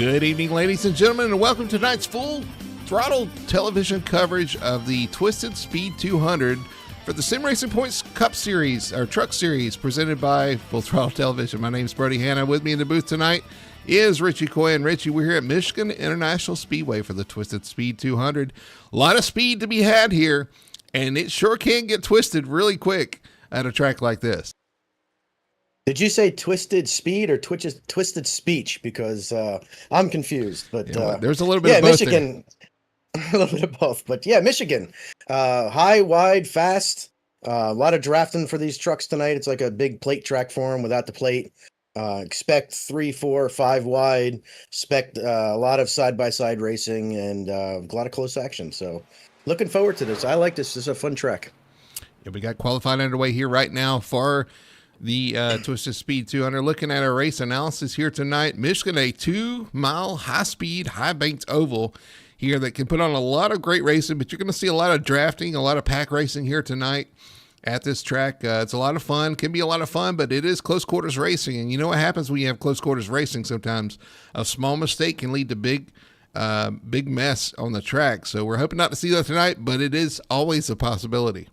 Good evening, ladies and gentlemen, and welcome to tonight's full throttle television coverage of the Twisted Speed 200 for the Sim Racing Points Cup Series, or Truck Series, presented by Full Throttle Television. My name's Brody Hanna. With me in the booth tonight is Richie Coy. And Richie, we're here at Michigan International Speedway for the Twisted Speed 200. A lot of speed to be had here, and it sure can get twisted really quick at a track like this. Did you say twisted speed or twisted speech? Because I'm confused. But there's a little bit of both. Michigan, a little bit of both. But yeah, Michigan, high, wide, fast. A lot of drafting for these trucks tonight. It's like a big plate track for them without the plate. Expect 3, 4, 5 wide. Expect a lot of side-by-side racing and a lot of close action. So looking forward to this. I like this. This is a fun track. Yeah, we got qualifying underway here right now for the Twisted Speed 200. Looking at our race analysis here tonight, Michigan, a 2-mile high-speed, high-banked oval here that can put on a lot of great racing, but you're going to see a lot of drafting, a lot of pack racing here tonight at this track. It's a lot of fun, can be a lot of fun, but it is close quarters racing. And you know what happens when you have close quarters racing sometimes? A small mistake can lead to big mess on the track. So we're hoping not to see that tonight, but it is always a possibility.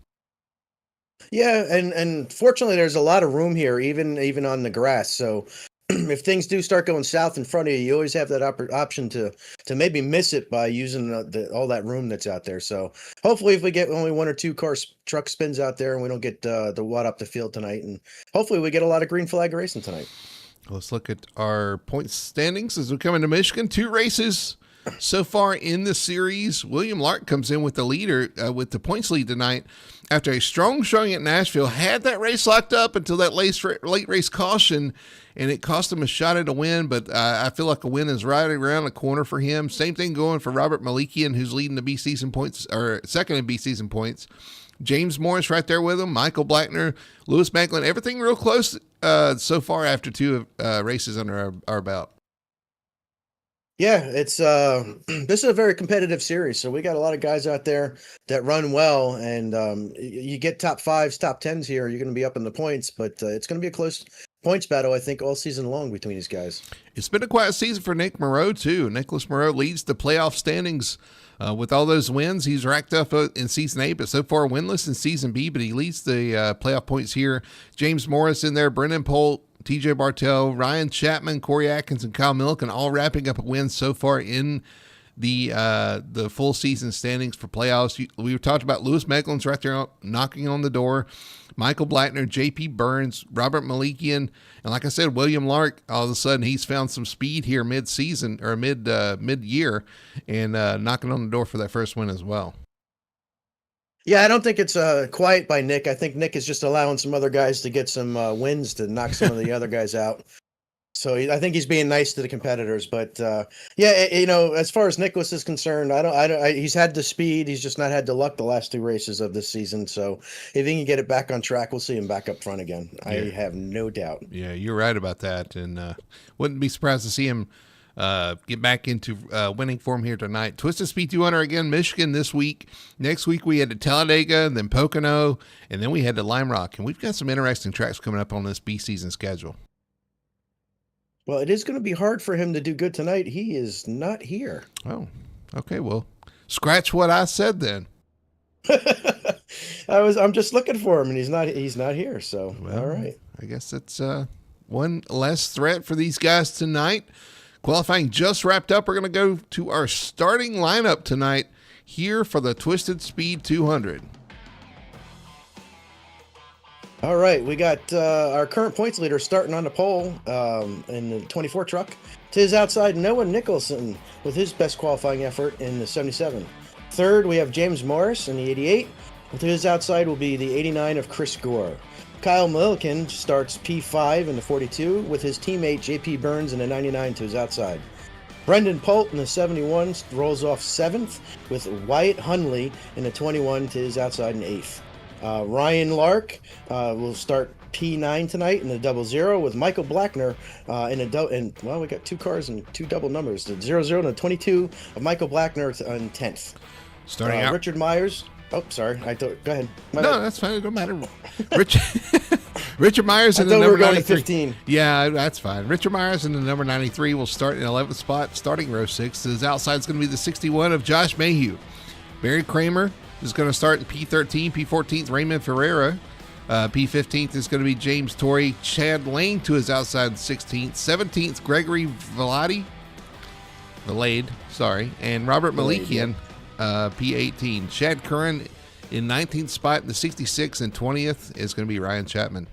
Yeah, and fortunately, there's a lot of room here, even on the grass. So if things do start going south in front of you, you always have that option to maybe miss it by using all that room that's out there. So hopefully, if we get only 1 or 2 truck spins out there, and we don't get the wad up the field tonight, and hopefully we get a lot of green flag racing tonight. Let's look at our points standings as we come into Michigan. 2 races so far in the series. William Lark comes in with the leader with the points lead tonight after a strong showing at Nashville. Had that race locked up until that late race caution, and it cost him a shot at a win, but I feel like a win is right around the corner for him. Same thing going for Robert Malikian, who's leading the B season points, or second in B season points. James Morris right there with him, Michael Blackner, Lewis Macklin, everything real close so far after 2 races under our belt. Yeah, it's this is a very competitive series, so we got a lot of guys out there that run well, and you get top 5s, top 10s here, you're going to be up in the points, but it's going to be a close points battle, I think, all season long between these guys. It's been a quiet season for Nick Moreau, too. Nicholas Moreau leads the playoff standings with all those wins. He's racked up in Season A, but so far winless in Season B, but he leads the playoff points here. James Morris in there, Brendan Polt, TJ Bartel, Ryan Chapman, Corey Atkins, and Kyle Milliken all wrapping up a win so far in the full season standings for playoffs. We talked about Lewis Meglin's right there knocking on the door. Michael Blackner, J.P. Burns, Robert Malikian, and like I said, William Lark, all of a sudden he's found some speed here mid-season or mid-year and knocking on the door for that first win as well. Yeah, I don't think it's quiet by Nick. I think Nick is just allowing some other guys to get some wins to knock some of the other guys out. So I think he's being nice to the competitors. But yeah, as far as Nicholas is concerned, he's had the speed. He's just not had the luck the last 2 races of this season. So if he can get it back on track, we'll see him back up front again. Yeah. I have no doubt. Yeah, you're right about that. And wouldn't be surprised to see him get back into winning form here tonight. Twisted Speed 200 again, Michigan this week. Next week we had to Talladega, and then Pocono, and then we had to Lime Rock. And we've got some interesting tracks coming up on this B season schedule. Well, it is going to be hard for him to do good tonight. He is not here. Oh, okay. Well, scratch what I said then. I'm just looking for him, and he's not here. So, well, all right. I guess it's one less threat for these guys tonight. Qualifying just wrapped up. We're going to go to our starting lineup tonight here for the Twisted Speed 200. All right, we got our current points leader starting on the pole in the 24 truck. To his outside, Noah Nicholson with his best qualifying effort in the 77. Third, we have James Morris in the 88. To his outside will be the 89 of Chris Gore. Kyle Milliken starts P5 in the 42 with his teammate J.P. Burns in the 99 to his outside. Brendan Polt in the 71 rolls off 7th with Wyatt Hunley in the 21 to his outside in 8th. Ryan Lark will start P9 tonight in the 00 with Michael Blackner we got 2 cars and 2 double numbers. The 00 and the 22 of Michael Blackner in 10th. Starting out, Richard Myers. Oh, sorry. Go ahead. No, that's fine. It don't matter. Richard Myers I in the thought we number were going to 93. 15. Yeah, that's fine. Richard Myers in the number 93 will start in 11th spot, starting row 6. His outside is going to be the 61 of Josh Mayhew. Barry Kramer is going to start in P13. P14th, Raymond Ferreira. P15th is going to be James Torrey. Chad Lane to his outside 16th. 17th, Gregory Valade, and Robert Malikian, P18. Chad Curran in 19th spot in the 66, and 20th is going to be Ryan Chapman.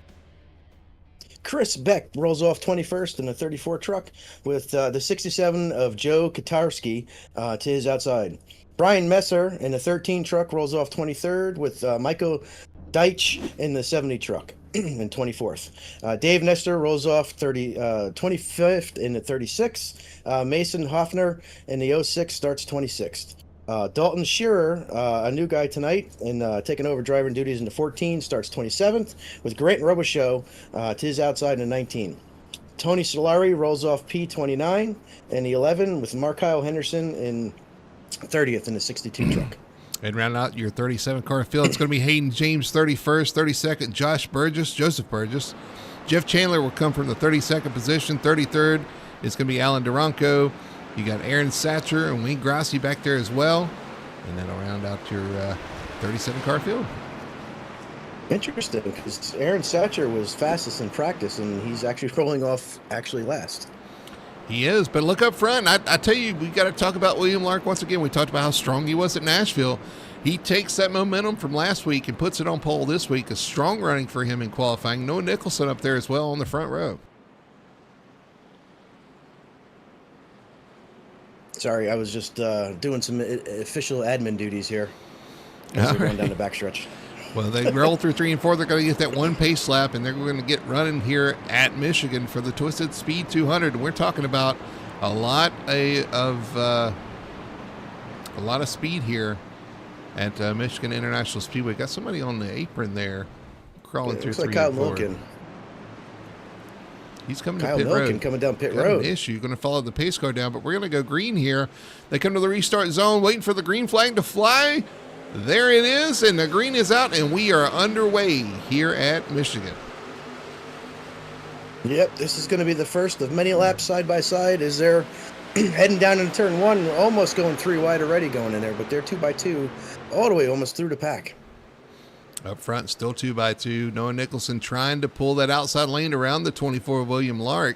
Chris Beck rolls off 21st in the 34 truck with the 67 of Joe Katarski to his outside. Brian Messer in the 13 truck rolls off 23rd with Michael Deitch in the 70 truck in 24th. Dave Nestor rolls off 25th in the 36. Mason Hoffner in the 06 starts 26th. Dalton Shearer, a new guy tonight, and taking over driving duties in the 14, starts 27th, with Grant Robichaux to his outside in the 19. Tony Solari rolls off P29 in the 11, with Markyle Henderson in 30th in the 62 truck. And round out your 37-car field, it's going to be Hayden James 31st, 32nd, Joseph Burgess. Jeff Chandler will come from the 32nd position. 33rd is going to be Alan Duranco. You got Aaron Satcher and Wayne Grassi back there as well. And that'll round out your 37-car field. Interesting, because Aaron Satcher was fastest in practice, and he's actually rolling off last. He is, but look up front. I tell you, we got to talk about William Lark once again. We talked about how strong he was at Nashville. He takes that momentum from last week and puts it on pole this week. A strong running for him in qualifying. Noah Nicholson up there as well on the front row. Sorry, I was just doing some official admin duties here as we're going down the backstretch. Well, they roll through 3 and 4. They're going to get that one pace lap, and they're going to get running here at Michigan for the Twisted Speed 200. And we're talking about a lot of speed here at Michigan International Speedway. Got somebody on the apron there crawling through 3 Kyle and 4. Milken. He's coming Kyle to pit Milken road. coming down pit Got road. an issue. Going to follow the pace car down, but we're going to go green here. They come to the restart zone, waiting for the green flag to fly. There it is, and the green is out, and we are underway here at Michigan. Yep, this is going to be the first of many laps side by side as they're heading down into turn 1, almost going 3 wide already going in there, but they're 2x2 all the way almost through the pack. Up front, still 2x2. Noah Nicholson trying to pull that outside lane around the 24 William Lark.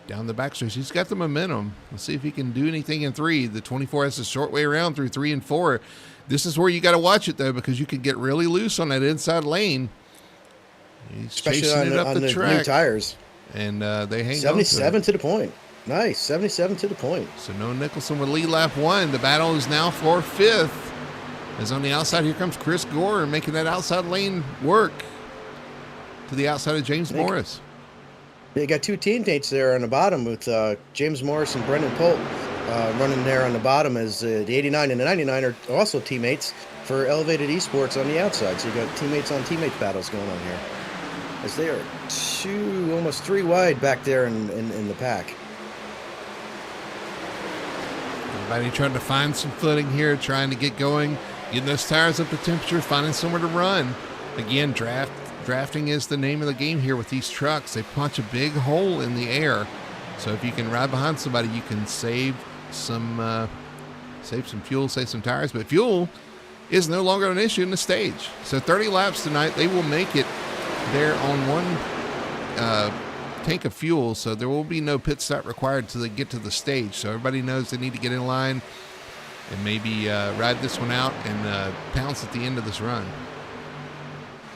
Down the backstretch. He's got the momentum. Let's see if he can do anything in 3. The 24 has a short way around through 3 and 4. This is where you got to watch it, though, because you can get really loose on that inside lane. He's Especially chasing it up on the the track. new tires. And they hang 77 on to the point. Nice, 77 to the point. So Noah Nicholson with lead lap 1. The battle is now for 5th. As on the outside, here comes Chris Gore making that outside lane work to the outside of James Morris. They got 2 teammates there on the bottom with James Morris and Brendan Polt running there on the bottom, as the 89 and the 99 are also teammates for Elevated Esports on the outside. So you got teammates on teammate battles going on here, as they are 2, almost 3 wide back there in the pack. Everybody trying to find some footing here, trying to get going, getting those tires up to temperature, finding somewhere to run. Again, drafting is the name of the game here with these trucks. They punch a big hole in the air. So if you can ride behind somebody, you can save some fuel, save some tires. But fuel is no longer an issue in the stage. So 30 laps tonight, they will make it there on one tank of fuel. So there will be no pit stop required till they get to the stage. So everybody knows they need to get in line and maybe ride this one out and pounce at the end of this run.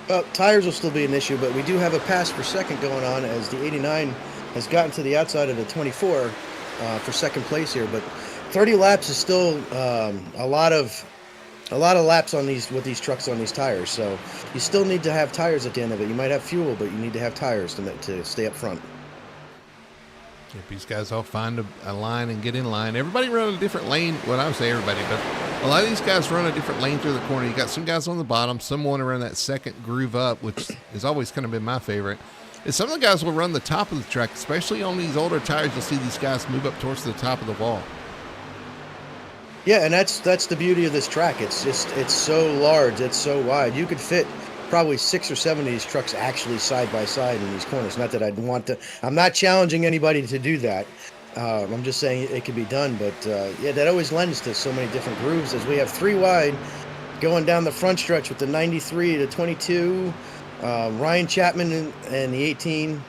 Well, tires will still be an issue, but we do have a pass for second going on, as the 89 has gotten to the outside of the 24 for second place here. But 30 laps is still a lot of laps on these trucks on these tires. So you still need to have tires at the end of it. You might have fuel, but you need to have tires to stay up front. If these guys all find a line and get in line, everybody run a different lane. Well, I would say everybody, but a lot of these guys run a different lane through the corner. You got some guys on the bottom, some want to run that second groove up, which has always kind of been my favorite. And some of the guys will run the top of the track, especially on these older tires. You'll see these guys move up towards the top of the wall. Yeah, and that's the beauty of this track. It's so large, it's so wide. You could fit probably 6 or 7 of these trucks actually side by side in these corners. Not that I'd want to. I'm not challenging anybody to do that. I'm just saying it could be done. But yeah, that always lends to so many different grooves. As we have 3 wide going down the front stretch with the 93 to 22, Ryan Chapman and the 18,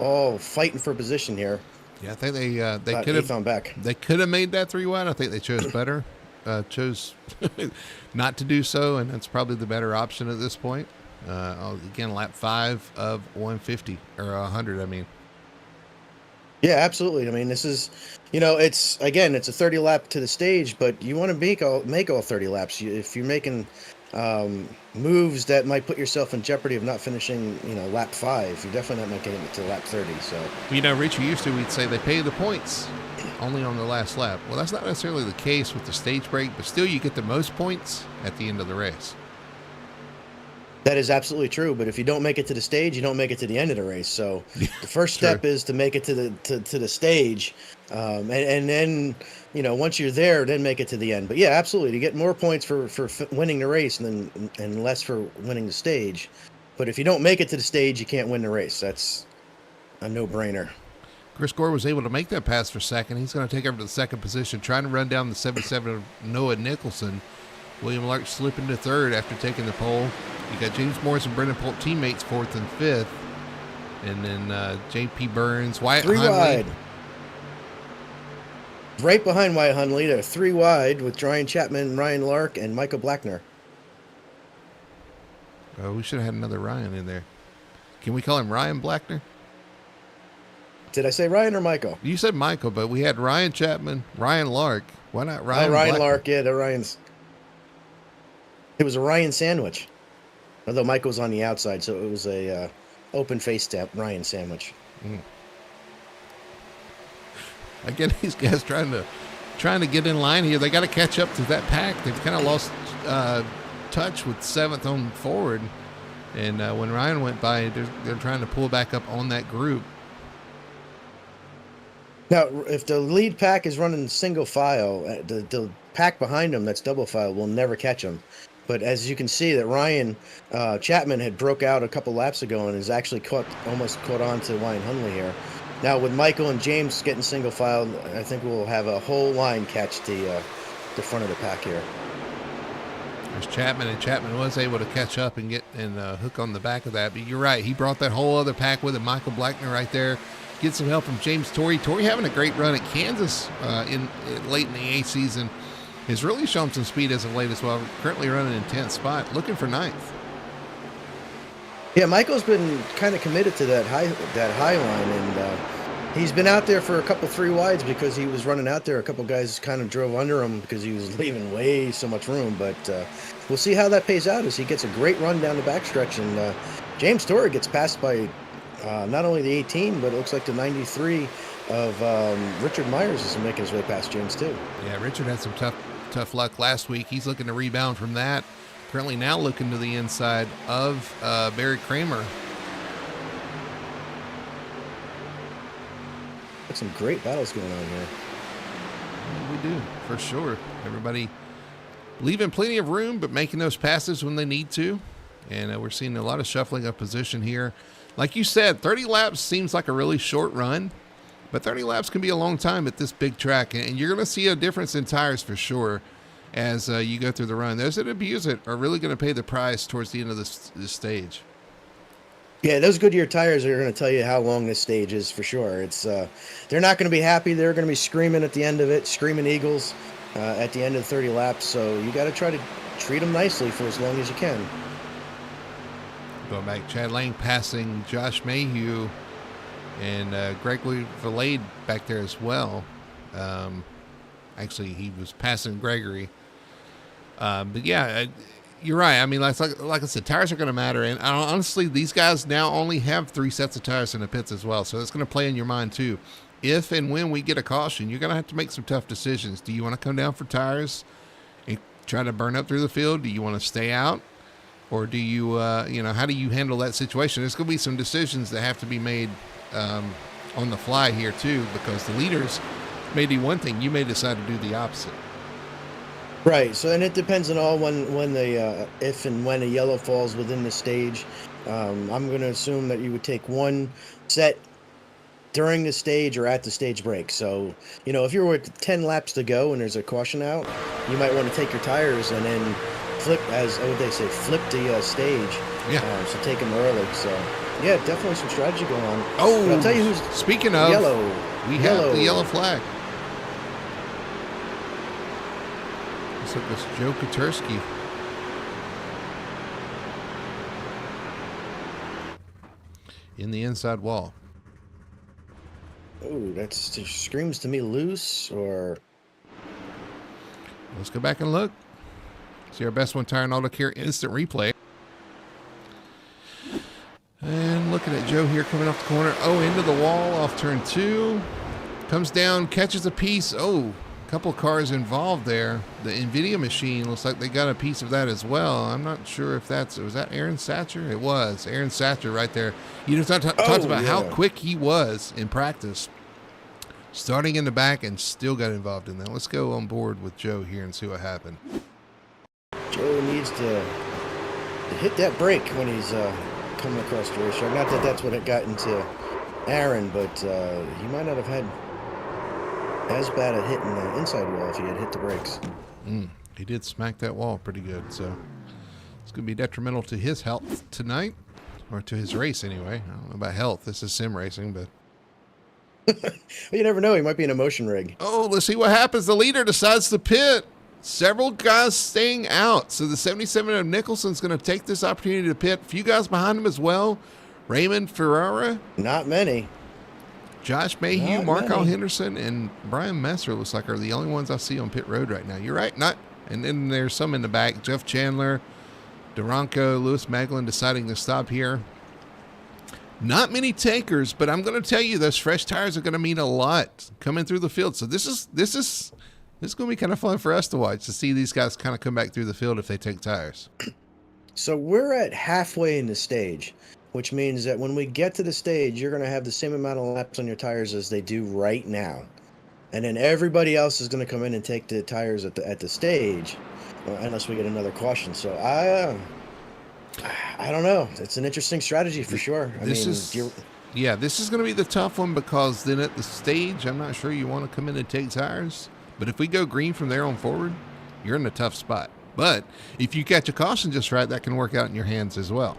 all fighting for position here. Yeah, I think they could have found back. They could have made that 3 wide. I think they chose better. Chose not to do so, and that's probably the better option at this point. Again, lap 5 of 150 or 100. I mean, yeah, absolutely. I mean, this is, it's a 30 lap to the stage, but you want to make all 30 laps. If you're making moves that might put yourself in jeopardy of not finishing, lap 5, you're definitely not making it to lap 30. So, Richie, we'd say they pay the points only on the last lap. Well, that's not necessarily the case with the stage break, but still you get the most points at the end of the race. That is absolutely true, but if you don't make it to the stage, you don't make it to the end of the race. So the first step is to make it to the stage, and then once you're there, then make it to the end. But yeah, absolutely, you get more points for winning the race and less for winning the stage. But if you don't make it to the stage, you can't win the race. That's a no-brainer. Chris Gore was able to make that pass for second. He's going to take over to the second position, trying to run down the 77 of Noah Nicholson. William Lark slipping to third after taking the pole. You got James Morris and Brendan Polk teammates 4th and 5th. And then J.P. Burns, Wyatt 3 Hundley. wide. Right behind Wyatt Hundley, they're 3 wide with Ryan Chapman, Ryan Lark, and Michael Blackner. Oh, we should have had another Ryan in there. Can we call him Ryan Blackner? Did I say Ryan or Michael? You said Michael, but we had Ryan Chapman, Ryan Lark. Why not Ryan? Ryan Blackner? Lark, yeah, the Ryans. It was a Ryan sandwich. Although Michael's on the outside, so it was a open face step Ryan sandwich. Again, these guys trying to get in line here. They got to catch up to that pack. They've kind of lost touch with 7th on forward, and when Ryan went by, they're trying to pull back up on that group. Now, if the lead pack is running single file, the pack behind them that's double file will never catch them. But as you can see, that Ryan Chapman had broke out a couple laps ago and is actually almost caught on to Ryan Hundley here. Now, with Michael and James getting single file, I think we'll have a whole line catch the front of the pack here. There's Chapman, and Chapman was able to catch up and get hook on the back of that. But you're right, he brought that whole other pack with him. Michael Blackner right there. Get some help from James Torrey. Torrey having a great run at Kansas late in the A season. Has really shown some speed as of late as well. Currently running in 10th spot, looking for 9th. Yeah, Michael's been kind of committed to that high line, and he's been out there for a couple 3 wides because he was running out there. A couple guys kind of drove under him because he was leaving way so much room. But we'll see how that pays out as he gets a great run down the backstretch. And James Torrey gets passed by not only the 18, but it looks like the 93 of Richard Myers is making his way past James too. Yeah, Richard had some tough luck last week. He's looking to rebound from that. Currently now looking to the inside of Barry Kramer. Got some great battles going on here. Yeah, we do, for sure. Everybody leaving plenty of room, but making those passes when they need to. And we're seeing a lot of shuffling of position here. Like you said, 30 laps seems like a really short run, but 30 laps can be a long time at this big track. And you're going to see a difference in tires for sure as you go through the run. Those that abuse it are really going to pay the price towards the end of this stage. Yeah, those Goodyear tires are going to tell you how long this stage is for sure. It's they're not going to be happy. They're going to be screaming at the end of it, screaming Eagles at the end of the 30 laps. So you got to try to treat them nicely for as long as you can. Going back, Chad Lang passing Josh Mayhew and Gregory Valade back there as well. Actually, he was passing Gregory. But yeah, you're right. I mean, like I said, tires are going to matter. And honestly, these guys now only have 3 sets of tires in the pits as well. So it's going to play in your mind too. If and when we get a caution, you're going to have to make some tough decisions. Do you want to come down for tires and try to burn up through the field? Do you want to stay out? Or do you, how do you handle that situation? There's going to be some decisions that have to be made on the fly here too, because the leaders may do one thing, you may decide to do the opposite. Right. So, and it depends on all when the if and when a yellow falls within the stage. I'm going to assume that you would take one set during the stage or at the stage break. So, if you're with 10 laps to go and there's a caution out, you might want to take your tires and then flip, as what would they say, flip the stage. Yeah. So take them early. So, yeah, definitely some strategy going on. Oh, but I'll tell you who's speaking of yellow. We have the yellow flag. Looks like this Joe Koturski. In the inside wall. Oh, that screams to me loose, or... Let's go back and look. See our best one tire and auto care instant replay. And looking at Joe here coming off the corner. Oh, into the wall off turn 2. Comes down, catches a piece. Oh, a couple cars involved there. The NVIDIA machine looks like they got a piece of that as well. I'm not sure if was that Aaron Satcher? It was. Aaron Satcher right there. You just talked about how quick he was in practice. Starting in the back and still got involved in that. Let's go on board with Joe here and see what happened. Joe needs to hit that brake when he's coming across the racetrack. Not that that's what it got into Aaron, but he might not have had as bad a hit in the inside wall if he had hit the brakes. He did smack that wall pretty good, so it's going to be detrimental to his health tonight, or to his race anyway. I don't know about health. This is sim racing, but... Well, you never know. He might be in a motion rig. Oh, let's see what happens. The leader decides to pit. Several guys staying out. So the 77 of Nicholson's going to take this opportunity to pit. A few guys behind him as well. Raymond Ferrara. Not many. Josh Mayhew, Marco Henderson, and Brian Messer looks like are the only ones I see on pit road right now. You're right. And then there's some in the back. Jeff Chandler, Duranco, Lewis Maglin deciding to stop here. Not many takers, but I'm going to tell you those fresh tires are going to mean a lot coming through the field. So this is going to be kind of fun for us to watch, to see these guys kind of come back through the field if they take tires. So we're at halfway in the stage, which means that when we get to the stage, you're going to have the same amount of laps on your tires as they do right now. And then everybody else is going to come in and take the tires at the stage, unless we get another caution. So I don't know. It's an interesting strategy for sure. This is going to be the tough one, because then at the stage, I'm not sure you want to come in and take tires. But if we go green from there on forward, you're in a tough spot. But if you catch a caution just right, that can work out in your hands as well.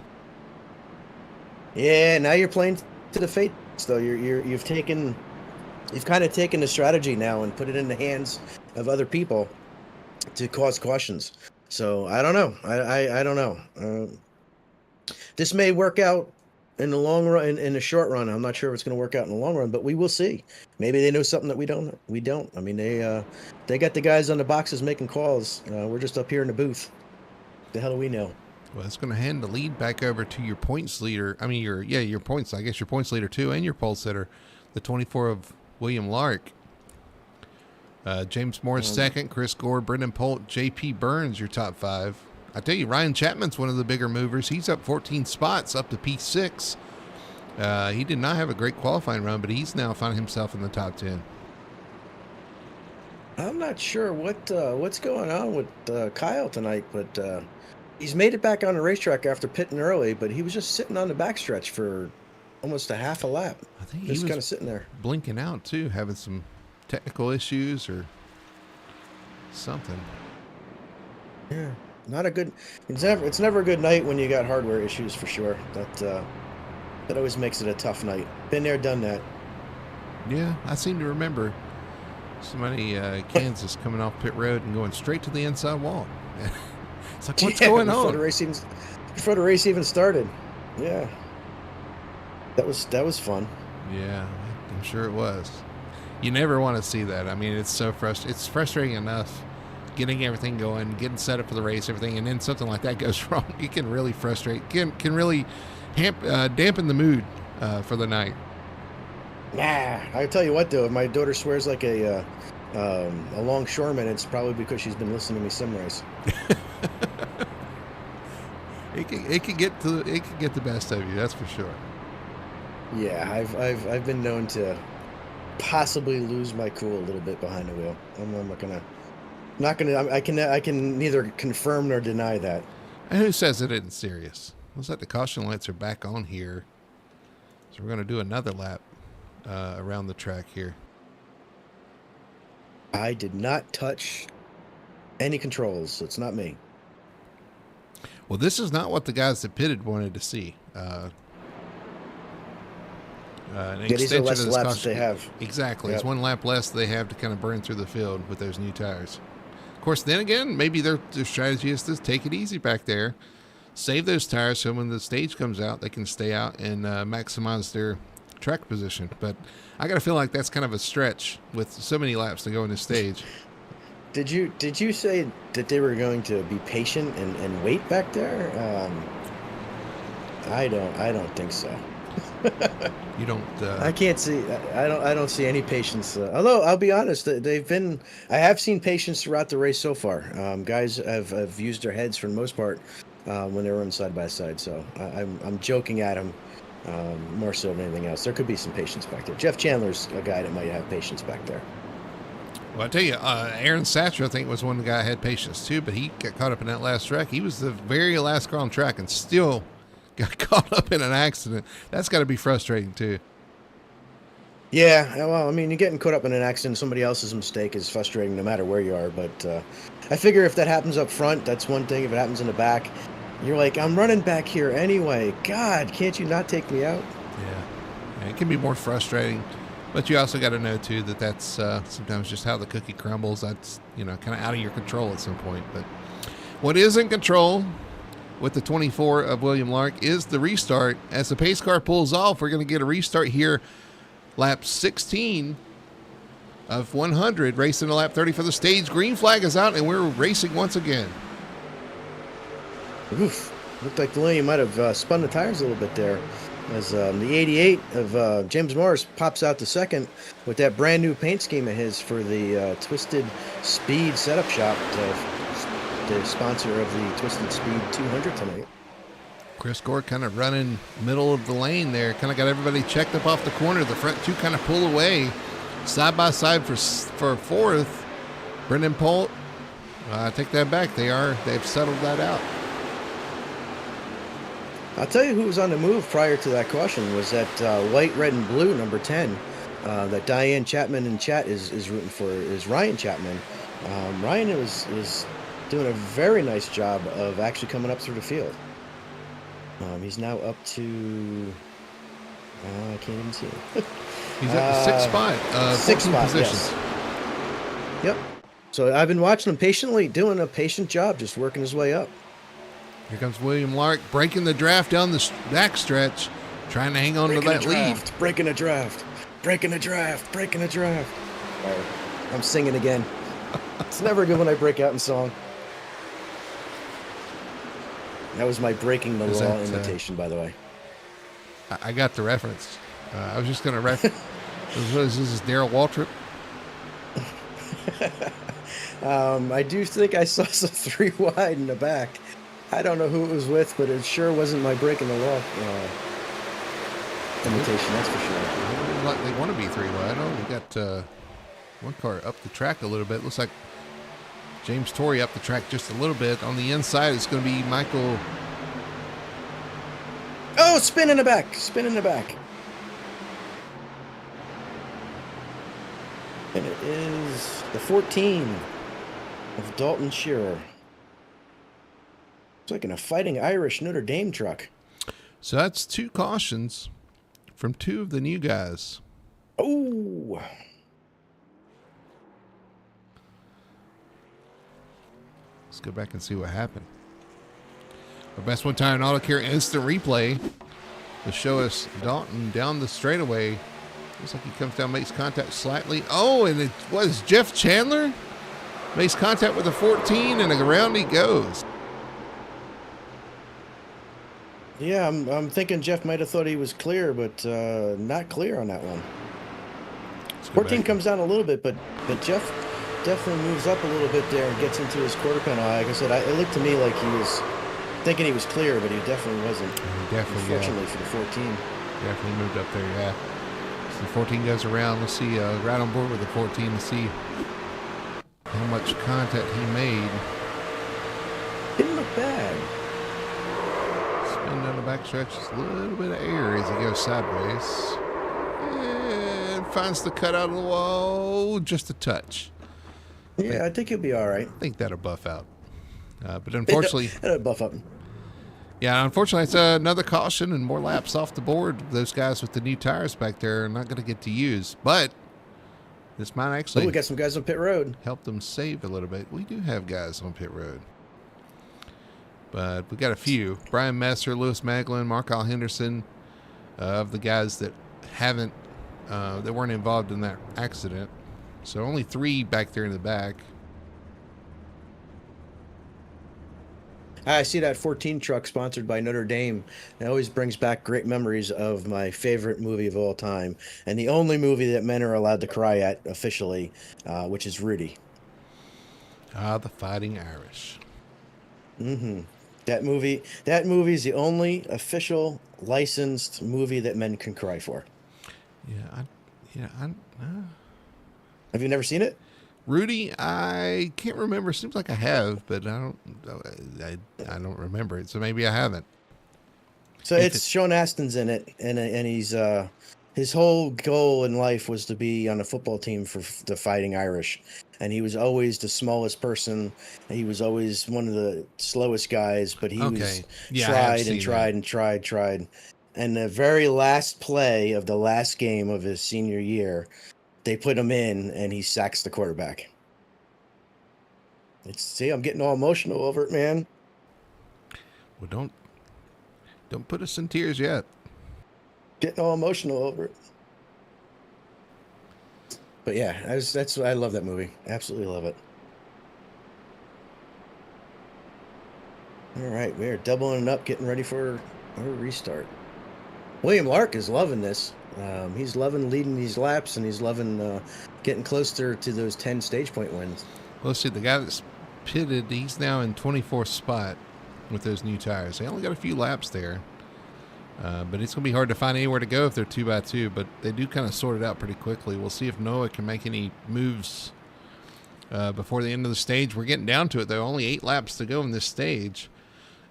Yeah, now you're playing to the fates, though. You've kind of taken the strategy now and put it in the hands of other people to cause cautions. So I don't know. I don't know. This may work out in the long run, in the short run. I'm not sure if it's going to work out in the long run, but we will see. Maybe they know something that we don't. I mean, they got the guys on the boxes making calls. We're just up here in the booth. The hell do we know? Well, it's going to hand the lead back over to your points leader. I mean, your points. I guess your points leader too, and your pole sitter, the 24 of William Lark. James Morris second, Chris Gore, Brendan Polt, J.P. Burns, your top 5. I tell you, Ryan Chapman's one of the bigger movers. He's up 14 spots, up to P6. He did not have a great qualifying run, but he's now found himself in the top 10. I'm not sure what's going on with Kyle tonight, but he's made it back on the racetrack after pitting early, but he was just sitting on the backstretch for almost a half a lap. I think he was kind of sitting there. Blinking out, too, having some technical issues or something. Yeah, not a good. It's never a good night when you got hardware issues, for sure. That always makes it a tough night. Been there, done that. Yeah, I seem to remember somebody Kansas coming off pit road and going straight to the inside wall. It's like, what's going on? Before the race even started. Yeah, that was fun. Yeah, I'm sure it was. You never want to see that. I mean, it's so frustrating. It's frustrating enough getting everything going, getting set up for the race, everything, and then something like that goes wrong. It can really frustrate, can really dampen the mood for the night. Yeah, I tell you what, though, if my daughter swears like a longshoreman, it's probably because she's been listening to me sim race. It could get the best of you, that's for sure. Yeah, I've been known to possibly lose my cool a little bit behind the wheel. I'm not gonna Not gonna. I can neither confirm nor deny that. And who says it isn't serious? Looks like the caution lights are back on here. So we're going to do another lap around the track here. I did not touch any controls, so it's not me. Well, this is not what the guys that pitted wanted to see. An These are less of this laps caution. they have. Exactly. Yep. It's one lap less they have to kind of burn through the field with those new tires. Of course, then again, maybe their strategy is to take it easy back there, save those tires so when the stage comes out, they can stay out and maximize their track position. But I got to feel like that's kind of a stretch with so many laps to go in the stage. Did you say that they were going to be patient and wait back there? I don't think so. You don't. I can't see. I don't see any patience. Although I'll be honest, they've been. I have seen patience throughout the race so far. Guys have used their heads for the most part when they were running side by side. So I'm joking at them more so than anything else. There could be some patience back there. Jeff Chandler's a guy that might have patience back there. Well, I tell you, Aaron Satcher, I think, was one of the guys that had patience too, but he got caught up in that last wreck. He was the very last car on track and still got caught up in an accident. That's got to be frustrating too. Yeah, well, I mean, you're getting caught up in an accident. Somebody else's mistake is frustrating no matter where you are. But I figure if that happens up front, that's one thing. If it happens in the back, you're like, I'm running back here anyway. God, can't you not take me out? Yeah, it can be more frustrating. But you also got to know, too, that that's sometimes just how the cookie crumbles. That's, kind of out of your control at some point. But what is in control with the 24 of William Lark is the restart. As the pace car pulls off, we're going to get a restart here. Lap 16 of 100, racing to lap 30 for the stage. Green flag is out, and we're racing once again. Oof. Looked like William might have spun the tires a little bit there. As the 88 of James Morris pops out to second with that brand new paint scheme of his for the Twisted Speed setup shop, the sponsor of the Twisted Speed 200 tonight. Chris Gore kind of running middle of the lane there. Kind of got everybody checked up off the corner. The front two kind of pull away. Side by side for fourth. Brendan Polt, I take that back. They've settled that out. I'll tell you who was on the move prior to that caution was that white, red, and blue number 10 that Diane Chapman in chat is rooting for is Ryan Chapman. Ryan is doing a very nice job of actually coming up through the field. He's now up to I can't even see him. He's at the sixth spot. Sixth spot, positions. Yes. Yep. So I've been watching him patiently, doing a patient job, just working his way up. Here comes William Lark breaking the draft down the back stretch, trying to hang on to that lead. Breaking a draft. Right. I'm singing again. It's never good when I break out in song. That was my breaking the law imitation, by the way. I got the reference. I was just going to reference. This is Darrell Waltrip. I do think I saw some 3 wide in the back. I don't know who it was with, but it sure wasn't my breaking the law imitation, that's for sure. Like they want to be 3 wide. Oh, we got one car up the track a little bit. Looks like James Torrey up the track just a little bit. On the inside, it's going to be Michael. Oh, spin in the back. And it is the 14 of Dalton Shearer. It's like in a Fighting Irish Notre Dame truck. So that's 2 cautions from 2 of the new guys. Oh. Let's go back and see what happened. Our best one time in Auto Care instant replay to show us Dalton down the straightaway. Looks like he comes down, makes contact slightly. Oh, and it was Jeff Chandler. Makes contact with the 14, and around he goes. Yeah, I'm thinking Jeff might have thought he was clear, but not clear on that one. 14 comes down a little bit, but Jeff definitely moves up a little bit there and gets into his quarter panel. Like I said, it looked to me like he was thinking he was clear, but he definitely wasn't. Unfortunately for the 14. Definitely moved up there, yeah. So the 14 goes around. Let's see, right on board with the 14 to see how much contact he made. Didn't look bad. Spin down the backstretch, just a little bit of air as he goes sideways. And finds the cutout of the wall, just a touch. Yeah, I think he'll be all right. I think that'll buff out. But unfortunately, it'll buff up. Yeah, unfortunately, it's another caution and more laps off the board. Those guys with the new tires back there are not going to get to use. But this might actually we got some guys on pit road. Help them save a little bit. We do have guys on pit road. But we got a few. Brian Messer, Lewis Maglin, Markyle Henderson, of the guys that that weren't involved in that accident. So only 3 back there in the back. I see that 14 truck sponsored by Notre Dame. It always brings back great memories of my favorite movie of all time, and the only movie that men are allowed to cry at officially, which is Rudy. The Fighting Irish. Mm-hmm. That movie is the only official licensed movie that men can cry for. Have you never seen it? Rudy, I can't remember. Seems like I have, but I don't remember it. So maybe I haven't. So it's Sean Astin's in it, and he's his whole goal in life was to be on a football team for the Fighting Irish, and he was always the smallest person. He was always one of the slowest guys, but he was tried. And the very last play of the last game of his senior year, they put him in, and he sacks the quarterback. See, I'm getting all emotional over it, man. Well, don't put us in tears yet. Getting all emotional over it. But yeah, I love that movie. Absolutely love it. All right, we are doubling it up, getting ready for our restart. William Lark is loving this. He's loving leading these laps, and he's loving getting closer to those 10 stage point wins. Well, let's see, the guy that's pitted, he's now in 24th spot with those new tires. They only got a few laps there, but it's going to be hard to find anywhere to go if they're 2x2, but they do kind of sort it out pretty quickly. We'll see if Noah can make any moves before the end of the stage. We're getting down to it, though. Only 8 laps to go in this stage,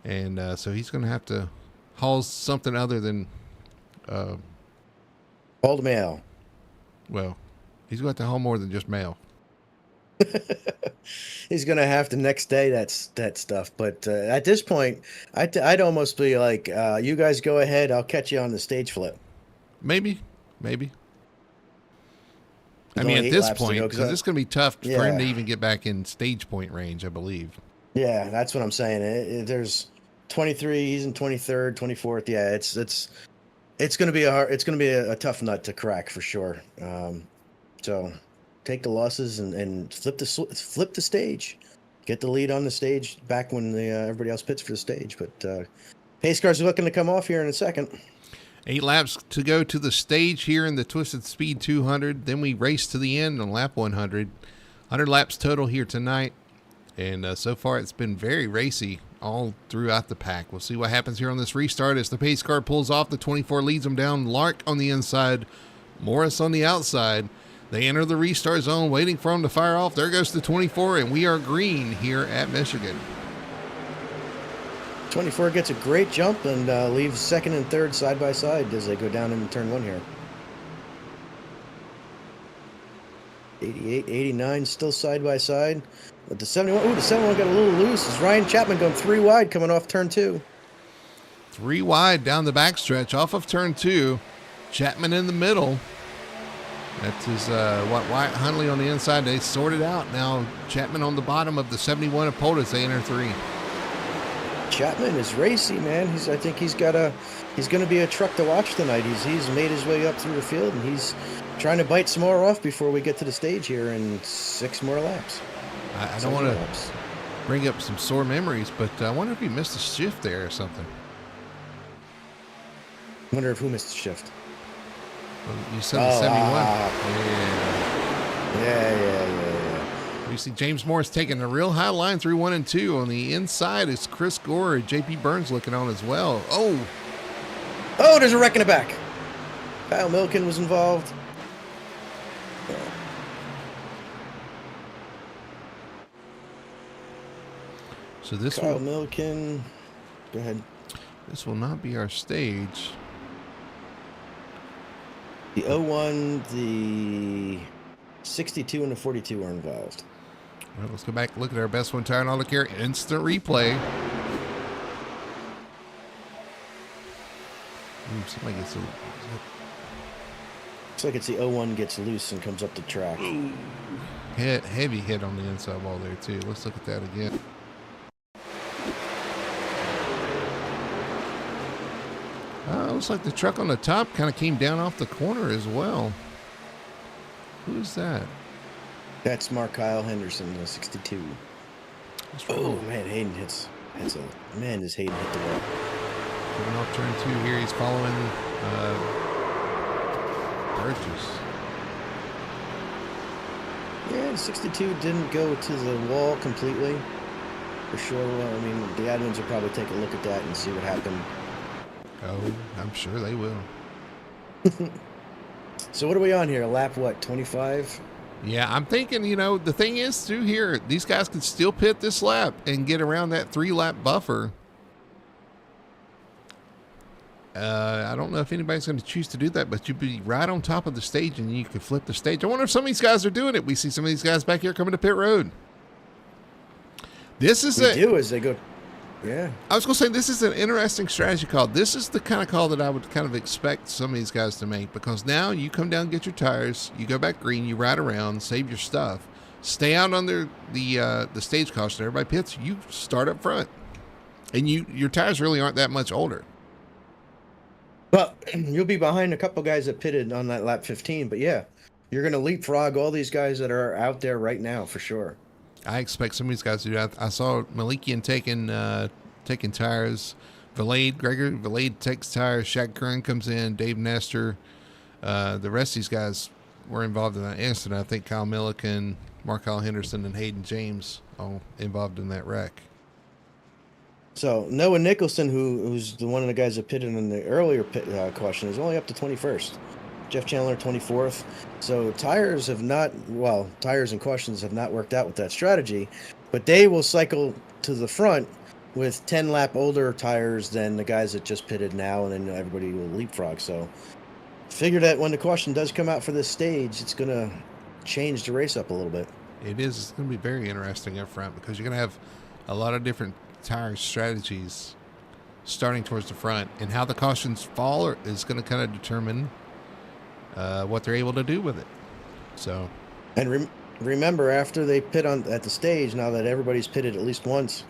and so he's going to have to haul something other than... Old mail. Well, he's going to have to haul more than just mail. He's going to have to next day that stuff. But at this point, I'd almost be like, you guys go ahead. I'll catch you on the stage flip. Maybe. I mean, at this point, because it's going to be tough for him to even get back in stage point range, I believe. Yeah, that's what I'm saying. There's 23. He's in 23rd, 24th. Yeah, it's going to be a tough nut to crack for sure. So take the losses and flip the stage, get the lead on the stage back when everybody else pits for the stage. But pace cars are looking to come off here in a second. 8 laps to go to the stage here in the Twisted Speed 200. Then we race to the end on lap 100. 100 laps total here tonight. And so far it's been very racy all throughout the pack. We'll see what happens here on this restart as the pace car pulls off. The 24 leads them down. Lark on the inside, Morris on the outside. They enter the restart zone, waiting for them to fire off. There goes the 24, and we are green here at Michigan. 24 gets a great jump and leaves second and third side by side as they go down into turn 1 here. 88, 89 still side by side. But the 71, the 71 got a little loose. Is Ryan Chapman going 3 wide coming off turn 2. 3 wide down the backstretch off of turn 2. Chapman in the middle. That is Wyatt Huntley on the inside. They sort it out. Now Chapman on the bottom of the 71 of Pole as they enter 3. Chapman is racy, man. I think he's going to be a truck to watch tonight. He's made his way up through the field, and he's trying to bite some more off before we get to the stage here in 6 more laps. I don't want to bring up some sore memories, but I wonder if he missed a shift there or something. Wonder if who missed the shift. Well, you said the 71. Yeah. We see James Morris taking a real high line through 1 and 2. On the inside is Chris Gore and J.P. Burns looking on as well. Oh, there's a wreck in the back. Kyle Milken was involved. So this Kyle Milliken. Go ahead. This will not be our stage. The 01, the 62, and the 42 are involved. All right, let's go back and look at our best one tire and auto care. Instant replay. Ooh, somebody gets a... Looks like it's the 01 gets loose and comes up the track. Heavy hit on the inside wall there, too. Let's look at that again. Looks like the truck on the top kind of came down off the corner as well. Who's that? That's Mark Kyle Henderson, the 62. Oh, man, Hayden hits. Man, does Hayden hit the wall. Coming off turn 2 here. He's following Burgess. Yeah, the 62 didn't go to the wall completely. For sure. Well, I mean, the admins will probably take a look at that and see what happened. Oh, I'm sure they will. So what are we on here? Lap what, 25? Yeah, I'm thinking, the thing is through here, these guys could still pit this lap and get around that 3-lap buffer. I don't know if anybody's going to choose to do that, but you'd be right on top of the stage and you could flip the stage. I wonder if some of these guys are doing it. We see some of these guys back here coming to pit road. This is as they go. Yeah. I was going to say, this is an interesting strategy call. This is the kind of call that I would kind of expect some of these guys to make, because now you come down, get your tires, you go back green, you ride around, save your stuff, stay out under the stage caution. Everybody pits, you start up front, and your tires really aren't that much older. Well, you'll be behind a couple guys that pitted on that lap 15, but yeah, you're going to leapfrog all these guys that are out there right now for sure. I expect some of these guys to do that. I saw Malikian taking tires. Gregory Valade takes tires. Shaq Curran comes in. Dave Nestor. The rest of these guys were involved in that incident. I think Kyle Milliken, Mark Kyle Henderson, and Hayden James all involved in that wreck. So Noah Nicholson, who's one of the guys that pitted in the earlier caution, is only up to 21st. Jeff Chandler 24th. So tires and cautions have not worked out with that strategy, but they will cycle to the front with 10 lap older tires than the guys that just pitted now, and then everybody will leapfrog. So figure that when the caution does come out for this stage, it's going to change the race up a little bit. It is. It's going to be very interesting up front, because you're going to have a lot of different tire strategies starting towards the front, and how the cautions fall is going to kind of determine what they're able to do with it. So, and remember, after they pit at the stage, now that everybody's pitted at least once,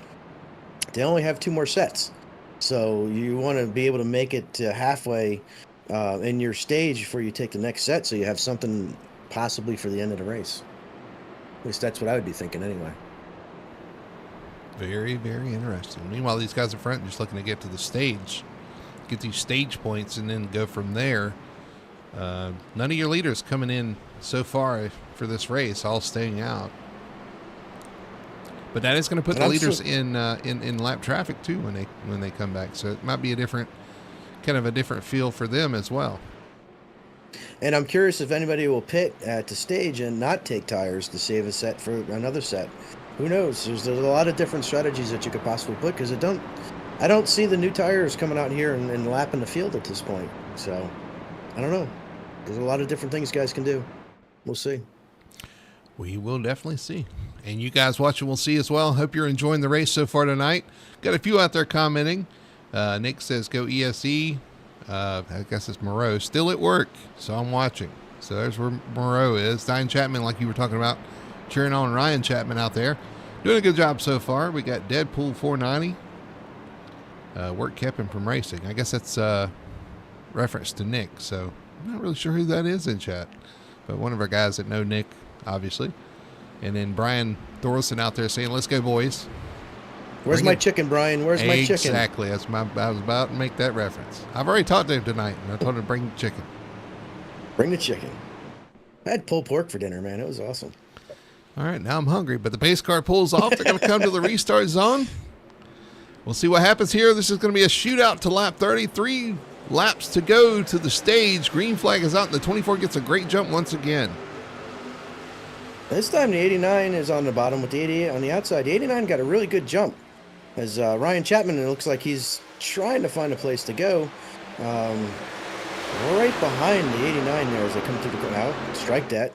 they only have 2 more sets. So you want to be able to make it to halfway in your stage before you take the next set, so you have something possibly for the end of the race. At least that's what I would be thinking anyway. Very, very interesting. Meanwhile, these guys in front are just looking to get to the stage, get these stage points, and then go from there. None of your leaders coming in so far for this race, all staying out. But that is going to put the leaders in lap traffic too when they come back. So it might be a different feel for them as well. And I'm curious if anybody will pit at the stage and not take tires to save a set for another set. Who knows? There's a lot of different strategies that you could possibly put, because I don't see the new tires coming out here and lapping the field at this point. So I don't know. There's a lot of different things guys can do. We'll see. We will definitely see. And you guys watching will see as well. Hope you're enjoying the race so far tonight. Got a few out there commenting. Nick says, go ESE. I guess it's Moreau. Still at work, so I'm watching. So there's where Moreau is. Diane Chapman, like you were talking about, cheering on Ryan Chapman out there. Doing a good job so far. We got Deadpool 490. Work kept him from racing. I guess that's reference to Nick, so I'm not really sure who that is in chat, but one of our guys that know Nick, obviously. And then Brian Thorson out there saying, let's go, boys. Where's my chicken, Brian? Where's my chicken? Exactly. I was about to make that reference. I've already talked to him tonight, and I told him to bring the chicken. Bring the chicken. I had pulled pork for dinner, man. It was awesome. All right, now I'm hungry, but the pace car pulls off. They're going to come to the restart zone. We'll see what happens here. This is going to be a shootout to lap 33. Laps to go to the stage. Green flag is out, and the 24 gets a great jump once again. This time the 89 is on the bottom with the 88 on the outside. The 89 got a really good jump. as Ryan Chapman, it looks like he's trying to find a place to go. Right behind the 89 there as they come through the corner. Out, strike that.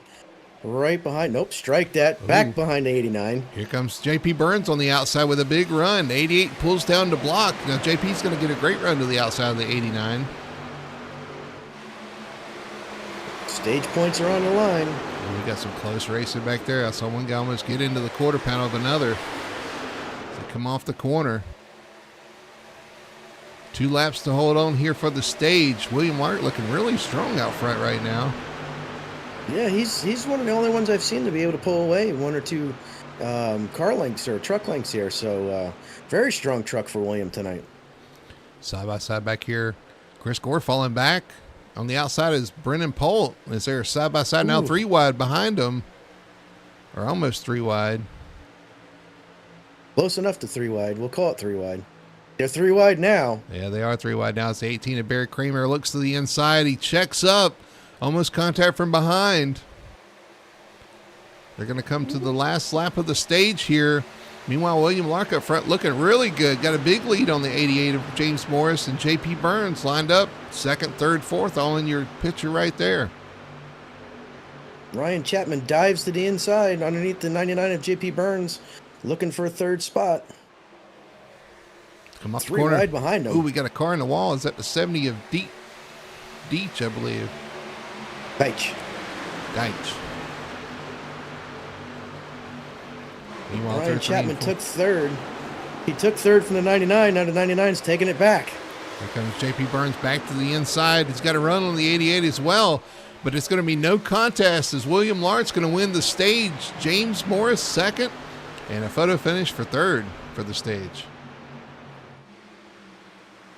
Right behind. Nope, strike that. Back Ooh. behind the 89. Here comes JP Burns on the outside with a big run. 88 pulls down to block. Now JP's going to get a great run to the outside of the 89. Stage points are on the line. And we got some close racing back there. I saw one guy almost get into the quarter panel of another. They come off the corner. 2 laps to hold on here for the stage. William Lark looking really strong out front right now. Yeah, he's one of the only ones I've seen to be able to pull away 1 or 2 car lengths or truck lengths here. So very strong truck for William tonight. Side by side back here. Chris Gore falling back. On the outside is Brennan Polt. Is there side by side now 3 wide behind him? Or almost 3 wide. Close enough to 3 wide. We'll call it 3 wide. They're 3 wide now. Yeah, they are 3 wide now. It's 18 of Barry Kramer. Looks to the inside. He checks up. Almost contact from behind. They're going to come to the last lap of the stage here. Meanwhile, William Lark up front looking really good. Got a big lead on the 88 of James Morris, and JP Burns lined up 2nd, 3rd, 4th, all in your picture right there. Ryan Chapman dives to the inside underneath the 99 of JP Burns, looking for a 3rd spot. Come off the 3 corner. wide behind him. Ooh, we got a car in the wall. Is that the 70 of Deitch, I believe? Deitch. Meanwhile, Ryan Chapman took 3rd. He took 3rd from the 99. Now the 99's taking it back. Here comes JP Burns back to the inside. He's got a run on the 88 as well, but it's going to be no contest as William Lart's going to win the stage. James Morris 2nd, and a photo finish for 3rd for the stage.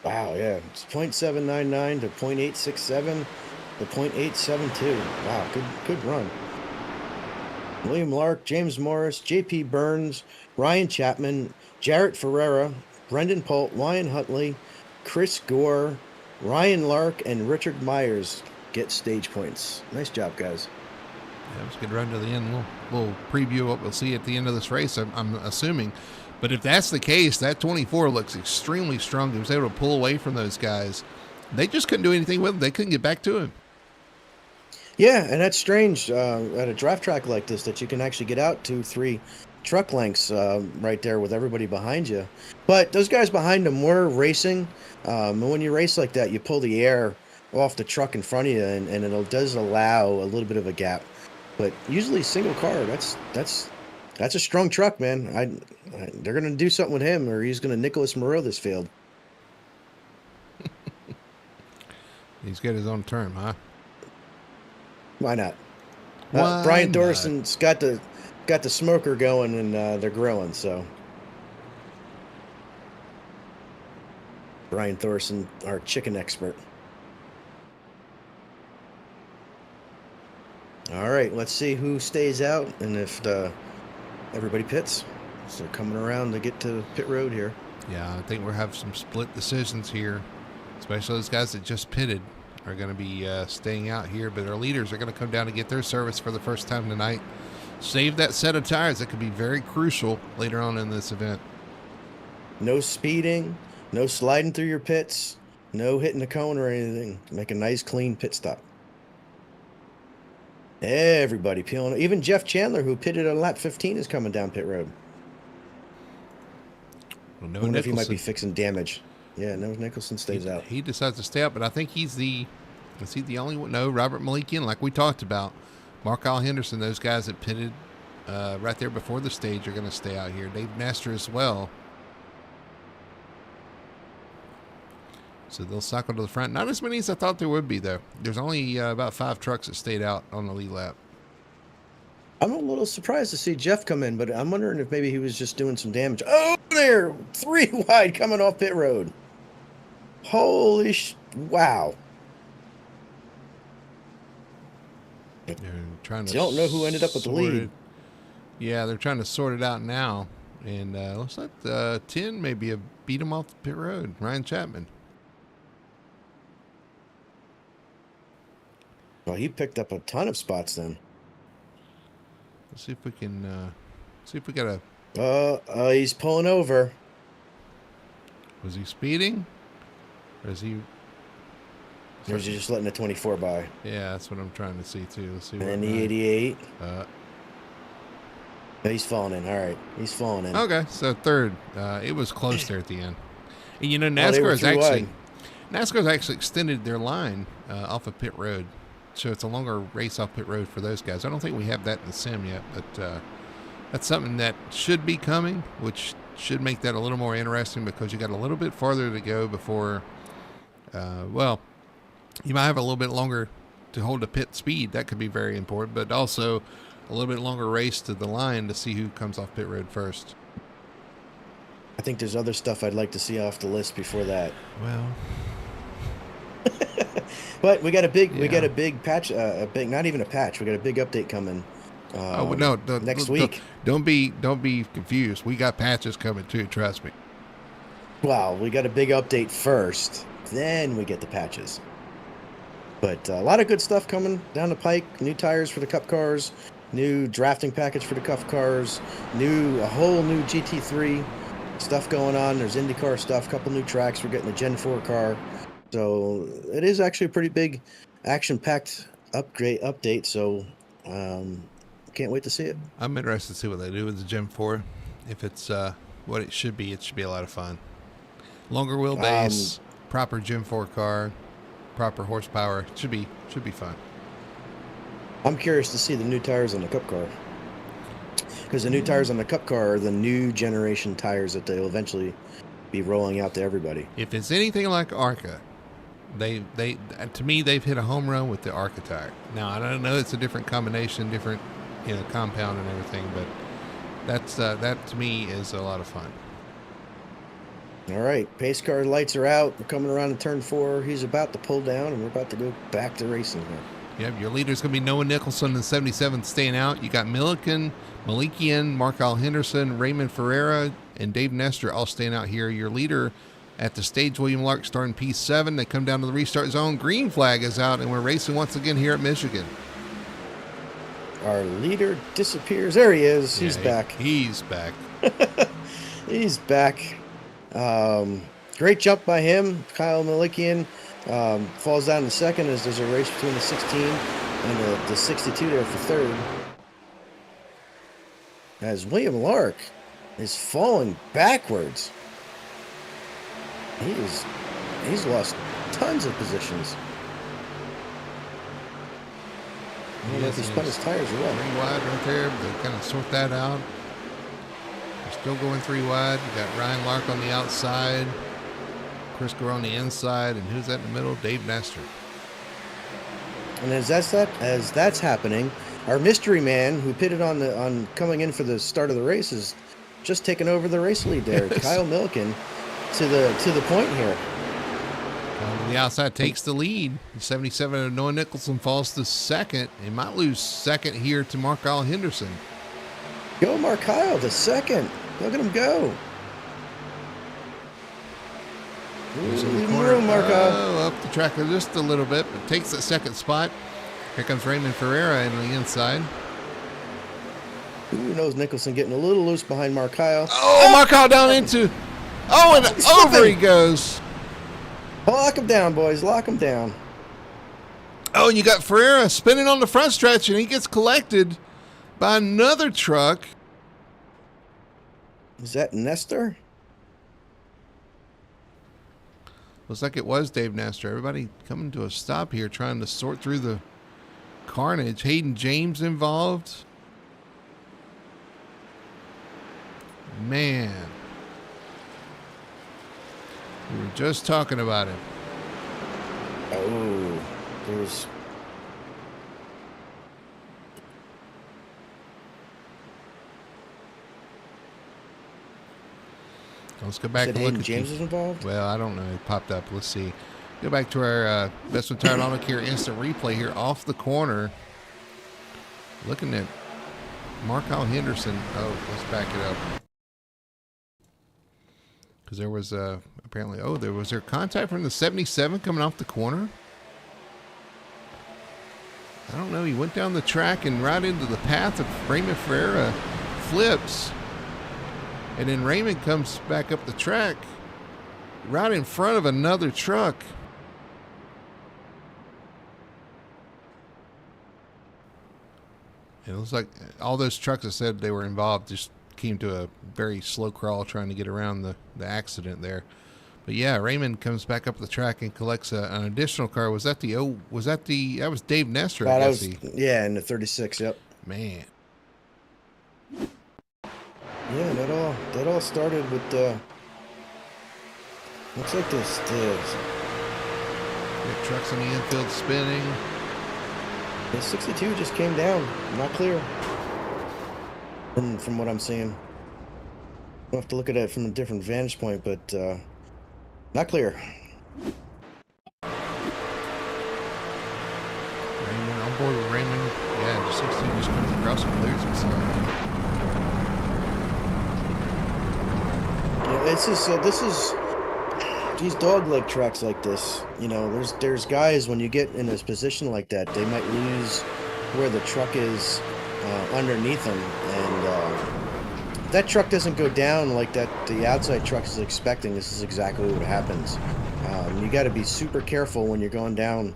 Wow, yeah. It's .799 to .867 to .872. Wow, good run. William Lark, James Morris, J.P. Burns, Ryan Chapman, Jarrett Ferreira, Brendan Polt, Ryan Huntley, Chris Gore, Ryan Lark, and Richard Myers get stage points. Nice job, guys. Yeah, it was a good run to the end. We'll preview what we'll see at the end of this race, I'm assuming. But if that's the case, that 24 looks extremely strong. He was able to pull away from those guys. They just couldn't do anything with him. They couldn't get back to him. Yeah, and that's strange at a draft track like this that you can actually get out 2-3 truck lengths right there with everybody behind you. But those guys behind them were racing. And when you race like that, you pull the air off the truck in front of you, and it does allow a little bit of a gap. But usually single car, that's a strong truck, man. They're going to do something with him, or he's going to Nicholas Moreau this field. He's got his own term, huh? Why not? Why Brian not? Thorson's got the smoker going, and they're grilling. So Brian Thorson, our chicken expert. All right, let's see who stays out and if everybody pits. So they're coming around to get to pit road here. Yeah, I think we'll have some split decisions here, especially those guys that just pitted are going to be staying out here, but our leaders are going to come down to get their service for the first time tonight. Save that set of tires. That could be very crucial later on in this event. No speeding, no sliding through your pits, no hitting the cone or anything. Make a nice, clean pit stop. Everybody peeling. Even Jeff Chandler, who pitted on lap 15, is coming down pit road. Well, I wonder if he might be fixing damage. Yeah, no, Nicholson stays out. He decides to stay out, but I think is he the only one? No, Robert Malikian, like we talked about. Mark Al Henderson, those guys that pitted right there before the stage are going to stay out here. Dave Nestor as well. So they'll cycle to the front. Not as many as I thought there would be, though. There's only about 5 trucks that stayed out on the lead lap. I'm a little surprised to see Jeff come in, but I'm wondering if maybe he was just doing some damage. Oh, there! 3 wide coming off pit road. Holy wow. They're trying to Don't know who ended up with the lead. Yeah, they're trying to sort it out now. And looks like 10 maybe have beat him off the pit road. Ryan Chapman. Well, he picked up a ton of spots then. Let's see if we can see if we got a... He's pulling over. Was he speeding? Or is he... Or is he just letting the 24 by? Yeah, that's what I'm trying to see, too. Let's see. And the 88. No, he's falling in. All right. He's falling in. Okay, so third. It was close there at the end. And, you know, NASCAR's actually extended their line off of pit road. So it's a longer race off pit road for those guys. I don't think we have that in the sim yet, but that's something that should be coming, which should make that a little more interesting because you got a little bit farther to go before, you might have a little bit longer to hold a pit speed. That could be very important, but also a little bit longer race to the line to see who comes off pit road first. I think there's other stuff I'd like to see off the list before that. Well, but we got a big patch, not even a patch. We got a big update coming. Next week. Don't be confused. We got patches coming too. Trust me. Well, we got a big update first, then we get the patches. But a lot of good stuff coming down the pike. New tires for the Cup cars, new drafting package for the Cup cars, a whole new GT3 stuff going on. There's IndyCar stuff, couple new tracks. We're getting a Gen 4 car. So it is actually a pretty big action-packed update. So can't wait to see it. I'm interested to see what they do with the Gen 4. If it's what it should be a lot of fun. Longer wheelbase, proper Gen 4 car, proper horsepower. Should be fun. I'm curious to see the new tires on the Cup car. Because the new tires on the Cup car are the new generation tires that they'll eventually be rolling out to everybody. If it's anything like ARCA, they to me they've hit a home run with the ARCA tire. Now I don't know, it's a different combination, different compound and everything, but that to me is a lot of fun. All right, pace car lights are out. We're coming around to turn 4. He's about to pull down, and we're about to go back to racing here. Yep, your leader's going to be Noah Nicholson in 77th staying out. You got Malikian, Mark-Al Henderson, Raymond Ferreira, and Dave Nestor all staying out here. Your leader at the stage, William Lark, starting P7. They come down to the restart zone. Green flag is out, and we're racing once again here at Michigan. Our leader disappears. There he is. He's back. He's back. He's back. Great jump by him. Kyle Malikian falls down in second as there's a race between the 16 and the 62 there for third. As William Lark is falling backwards. He's lost tons of positions. I don't know if he spun his tires or what. 3 wide right there, but they kind of sort that out. They're still going 3 wide. You got Ryan Lark on the outside, Chris Gore on the inside, and who's that in the middle? Dave Nestor. And as that's happening, our mystery man who pitted on coming in for the start of the race is just taking over the race lead there. Yes. Kyle Milliken to the point here. The outside takes the lead. 77 of Noah Nicholson falls to second. He might lose second here to Mark-Al Henderson. Go Mark-Al to second. Look at him go. Room, Mark-Al. Up the track just a little bit, but takes the second spot. Here comes Raymond Ferreira on the inside. Who knows Nicholson getting a little loose behind Mark-Al. Oh, Mark-Al down into... Oh, and over he goes. Lock him down, boys. Lock him down. Oh, and you got Ferreira spinning on the front stretch, and he gets collected by another truck. Is that Nestor? Looks like it was Dave Nestor. Everybody coming to a stop here, trying to sort through the carnage. Hayden James involved. Man. We were just talking about him. Oh, there's... Let's go back and look at James is involved? Well, I don't know. It popped up. Let's see. Go back to our Best Retired Auto Care instant replay here off the corner. Looking at Mark-Al Henderson. Oh, let's back it up. Because there was apparently, was there contact from the 77 coming off the corner? I don't know. He went down the track and right into the path of Raymond Ferreira, flips. And then Raymond comes back up the track. right in front of another truck. It looks like all those trucks that said they were involved just came to a very slow crawl trying to get around the accident there. But yeah, Raymond comes back up the track and collects an additional car. Was that that was Dave Nestor, I guess. Yeah, in the 36, yep. Man. Yeah, that all started with looks like this. Trucks in the infield spinning. The 62 just came down, not clear. From what I'm seeing, I'll have to look at it from a different vantage point, but not clear. Raymond on board with Raymond. Yeah, the 62 just comes across and clears himself. Yeah, this is these dogleg tracks like this. You know, there's guys, when you get in this position like that, they might lose where the truck is underneath them, and that truck doesn't go down like that. The outside truck is expecting. This is exactly what happens. You got to be super careful when you're going down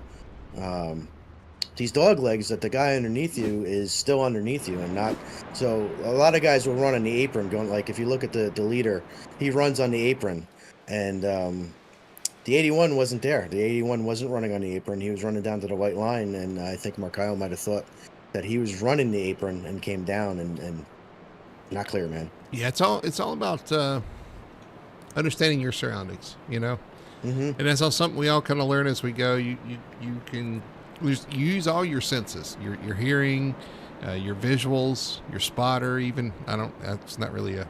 these dog legs, that the guy underneath you is still underneath you and not. So a lot of guys will run on the apron, going, like, if you look at the leader, he runs on the apron, and the 81 wasn't there. The 81 wasn't running on the apron. He was running down to the white line, and I think Markyle might have thought that he was running the apron and came down, and not clear, man. Yeah, it's all about understanding your surroundings, you know. Mm-hmm. And that's all something we all kind of learn as we go. You can use all your senses, your hearing, your visuals, your spotter. Even that's not really a.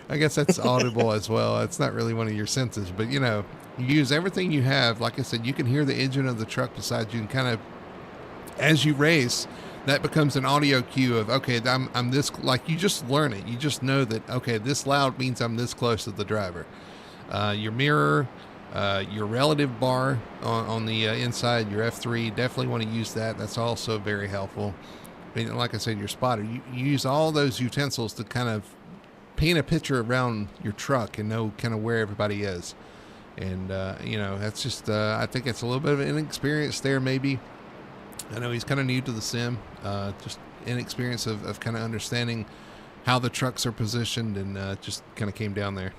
I guess that's audible as well. It's not really one of your senses, but you know, you use everything you have. Like I said, you can hear the engine of the truck beside you, and kind of as you race, that becomes an audio cue of, okay, I'm this, like, you just learn it. You just know that, okay, this loud means I'm this close to the driver. Your mirror, your relative bar on the inside, your F3, definitely want to use that. That's also very helpful. I mean, like I said, your spotter, you use all those utensils to kind of paint a picture around your truck and know kind of where everybody is. And, you know, that's just, I think it's a little bit of an inexperience there, maybe. I know he's kind of new to the sim, just inexperience of kind of understanding how the trucks are positioned, and just kind of came down there.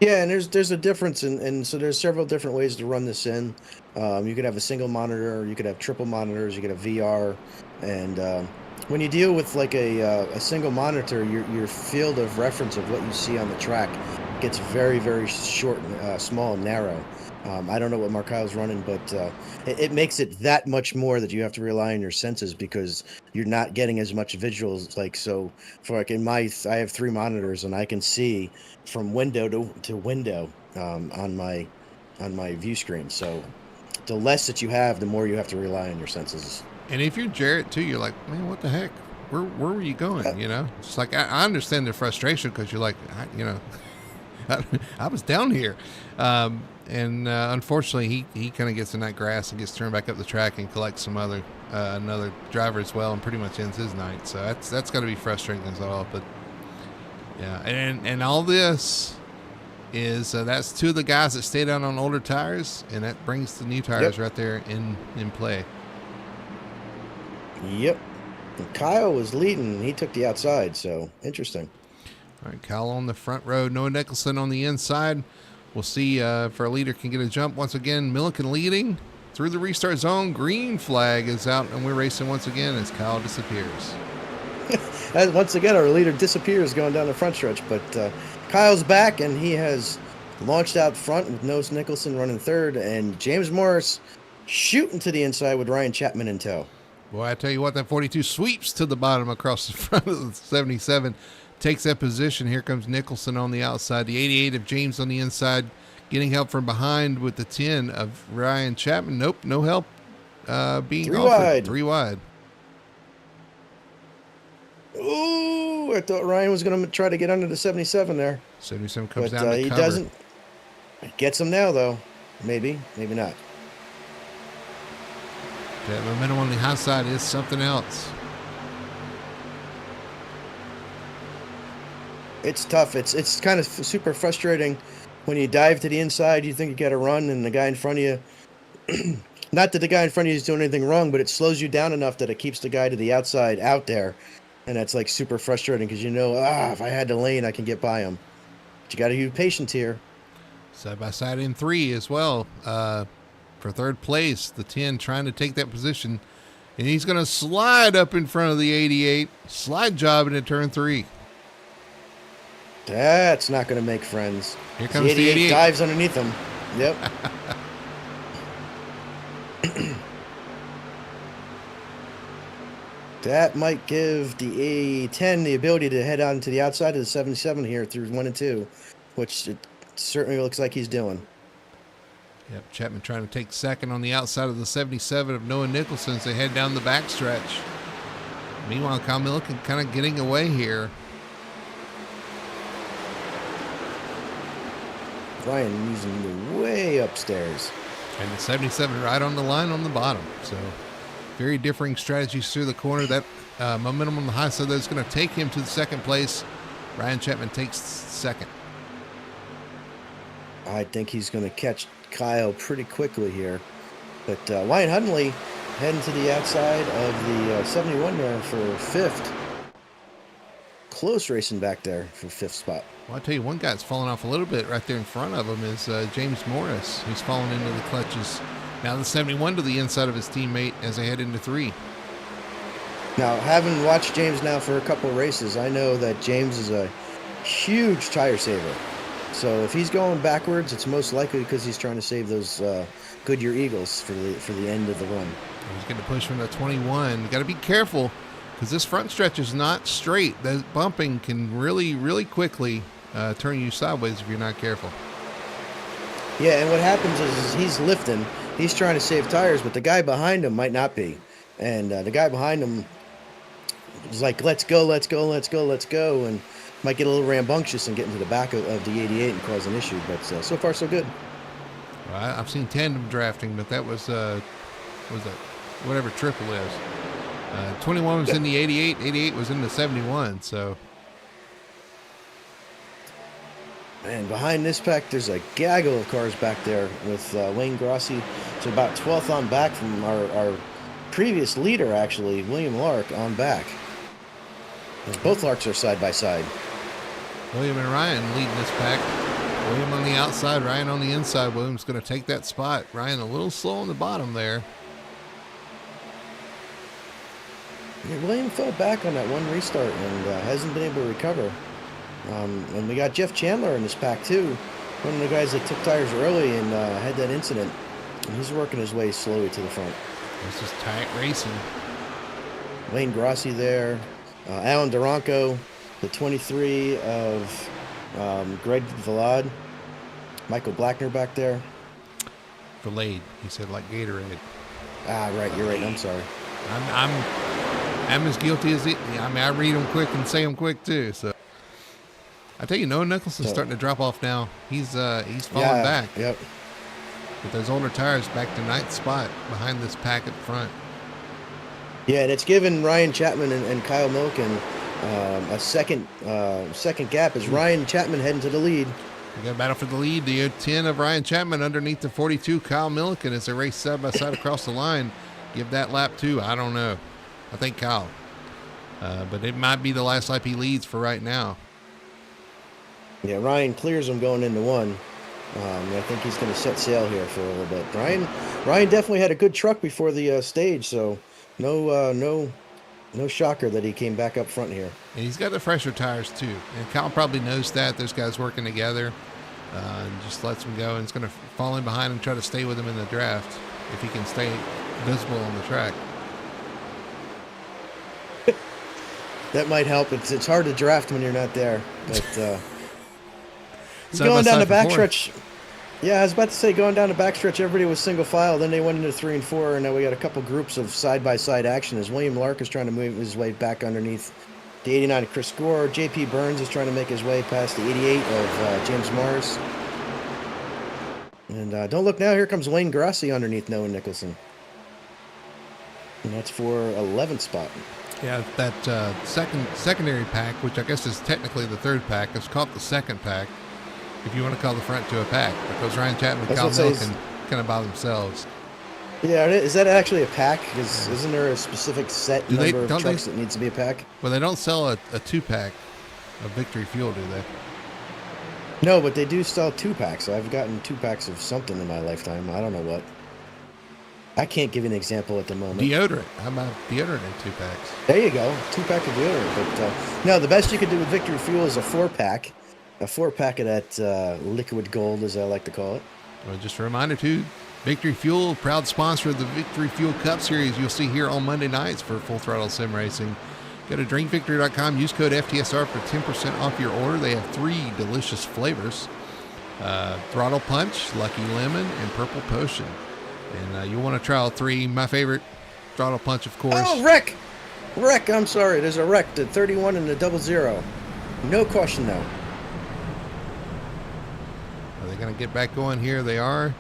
Yeah, and there's a difference, and so there's several different ways to run this in. You could have a single monitor, you could have triple monitors, you could have VR, and when you deal with like a single monitor, your field of reference of what you see on the track gets very, very short, small, and narrow. I don't know what Markyle's running, but it makes it that much more that you have to rely on your senses, because you're not getting as much visuals. Like, so for like I have 3 monitors, and I can see from window to window on my view screen. So the less that you have, the more you have to rely on your senses. And if you're Jarrett too, you're like, man, what the heck? Where were you going? You know, it's like, I understand the frustration, because you're like, you know, I was down here. And unfortunately, he kind of gets in that grass and gets turned back up the track and collects some another driver as well, and pretty much ends his night. So that's got to be frustrating as well. But yeah, and all this is that's 2 of the guys that stayed out on older tires, and that brings the new tires right there in play. Yep. And Kyle was leading. He took the outside, so interesting. All right, Kyle on the front row, Noah Nicholson on the inside. We'll see if our leader can get a jump once again. Milliken leading through the restart zone. Green flag is out, and we're racing once again as Kyle disappears. Once again, our leader disappears going down the front stretch, but Kyle's back, and he has launched out front with Noah Nicholson running third, and James Morris shooting to the inside with Ryan Chapman in tow. Boy, I tell you what, that 42 sweeps to the bottom across the front of the 77. Takes that position. Here comes Nicholson on the outside. The 88 of James on the inside, getting help from behind with the 10 of Ryan Chapman. Nope, no help being 3 offered. wide. 3 wide. Ooh, I thought Ryan was going to try to get under the 77 there. 77 comes but down to he cover. Doesn't. Gets him now, though. Maybe not. That momentum on the high side is something else. It's tough. It's kind of super frustrating when you dive to the inside. You think you got to run, and the guy in front of you. Not that the guy in front of you is doing anything wrong, but it slows you down enough that it keeps the guy to the outside out there, and that's like super frustrating because you know, if I had the lane, I can get by him. But you got to use patience here. Side by side in 3 as well. For third place, the 10 trying to take that position. And he's going to slide up in front of the 88. Slide job into turn 3. That's not going to make friends. Here comes the 88. Dives underneath him. Yep. That might give the A10 the ability to head on to the outside of the 77 here through 1 and 2, which it certainly looks like he's doing. Yep, Chapman trying to take second on the outside of the 77 of Noah Nicholson as they head down the backstretch. Meanwhile, Kyle Milliken kind of getting away here. Ryan using the way upstairs. And the 77 right on the line on the bottom. So very differing strategies through the corner. That momentum on the high side that's going to take him to the second place. Ryan Chapman takes second. I think he's going to catch Kyle pretty quickly here. But Wyatt Hunley heading to the outside of the 71 there for fifth. Close racing back there for fifth spot. Well, I'll tell you, one guy that's fallen off a little bit right there in front of him is James Morris, who's fallen into the clutches. Now the 71 to the inside of his teammate as they head into 3. Now, having watched James now for a couple of races, I know that James is a huge tire saver. So if he's going backwards, it's most likely because he's trying to save those Goodyear Eagles for the end of the run. He's going to push from the 21. Got to be careful because this front stretch is not straight. That bumping can really, really quickly turn you sideways if you're not careful. Yeah, and what happens is he's lifting. He's trying to save tires, but the guy behind him might not be. And the guy behind him is like, let's go, let's go, let's go, let's go, and might get a little rambunctious and get into the back of the 88 and cause an issue. But so far, so good. Well, I've seen tandem drafting, but that was whatever triple is. 21 was in the 88, 88 was in the 71, so. And behind this pack, there's a gaggle of cars back there with Wayne Grossi. It's about 12th on back from our previous leader, actually, William Lark, on back. And both Larks are side by side. William and Ryan leading this pack. William on the outside, Ryan on the inside. William's going to take that spot. Ryan a little slow on the bottom there. Yeah, William fell back on that one restart and hasn't been able to recover. And we got Jeff Chandler in this pack too. One of the guys that took tires early and had that incident. And he's working his way slowly to the front. This is tight racing. Wayne Grossi there. Alan Duranko, the 23 of Greg Villard. Michael Blackner back there. Vilade, he said, like Gatorade. Ah, right, you're right. I'm sorry. I'm as guilty as he. I mean, I read them quick and say them quick too. So I tell you, Noah Nicholson's starting to drop off now. He's falling back. Yep. With those older tires, back to 9th spot behind this pack at front. Yeah, and it's given Ryan Chapman and Kyle Milliken a second gap as Ryan Chapman heading to the lead. We got a battle for the lead. The 10 of Ryan Chapman underneath the 42, Kyle Milliken, as they race side by side across the line. Give that lap too. I don't know. I think Kyle. But it might be the last lap he leads for right now. Yeah, Ryan clears him going into 1. I think he's going to set sail here for a little bit. Ryan definitely had a good truck before the stage, so no shocker that he came back up front here. And he's got the fresher tires too, and Kyle probably knows that. Those guys working together, and just lets him go, and it's going to fall in behind and try to stay with him in the draft if he can stay visible on the track. That might help. It's hard to draft when you're not there, but going down the backstretch. Yeah, I was about to say, going down the backstretch, everybody was single file. Then they went into 3 and 4, and now we got a couple groups of side-by-side action as William Lark is trying to move his way back underneath the 89 of Chris Gore. J.P. Burns is trying to make his way past the 88 of James Morris. And don't look now, here comes Wayne Grossi underneath Noah Nicholson. And that's for 11th spot. Yeah, that secondary pack, which I guess is technically the third pack, is called the second pack, if you want to call the front to a pack, because Ryan Chapman and Kyle Milliken kind of by themselves. Yeah, is that actually a pack? Because isn't there a specific set number of trucks that needs to be a pack? Well, they don't sell a 2-pack of Victory Fuel, do they? No, but they do sell 2-packs. I've gotten 2-packs of something in my lifetime. I don't know what. I can't give you an example at the moment. Deodorant. How about deodorant in 2-packs? There you go. 2-pack of deodorant. But no, the best you could do with Victory Fuel is a 4-pack. A 4-pack of that liquid gold, as I like to call it. Well, just a reminder, too, Victory Fuel, proud sponsor of the Victory Fuel Cup Series you'll see here on Monday nights for Full Throttle Sim Racing. Go to drinkvictory.com, use code FTSR for 10% off your order. They have 3 delicious flavors. Throttle Punch, Lucky Lemon, and Purple Potion. And you'll want to try all 3. My favorite, Throttle Punch, of course. Oh, wreck! Wreck, I'm sorry. There's a wreck. The 31 and the 00. No question, though. Are they going to get back going here? They are.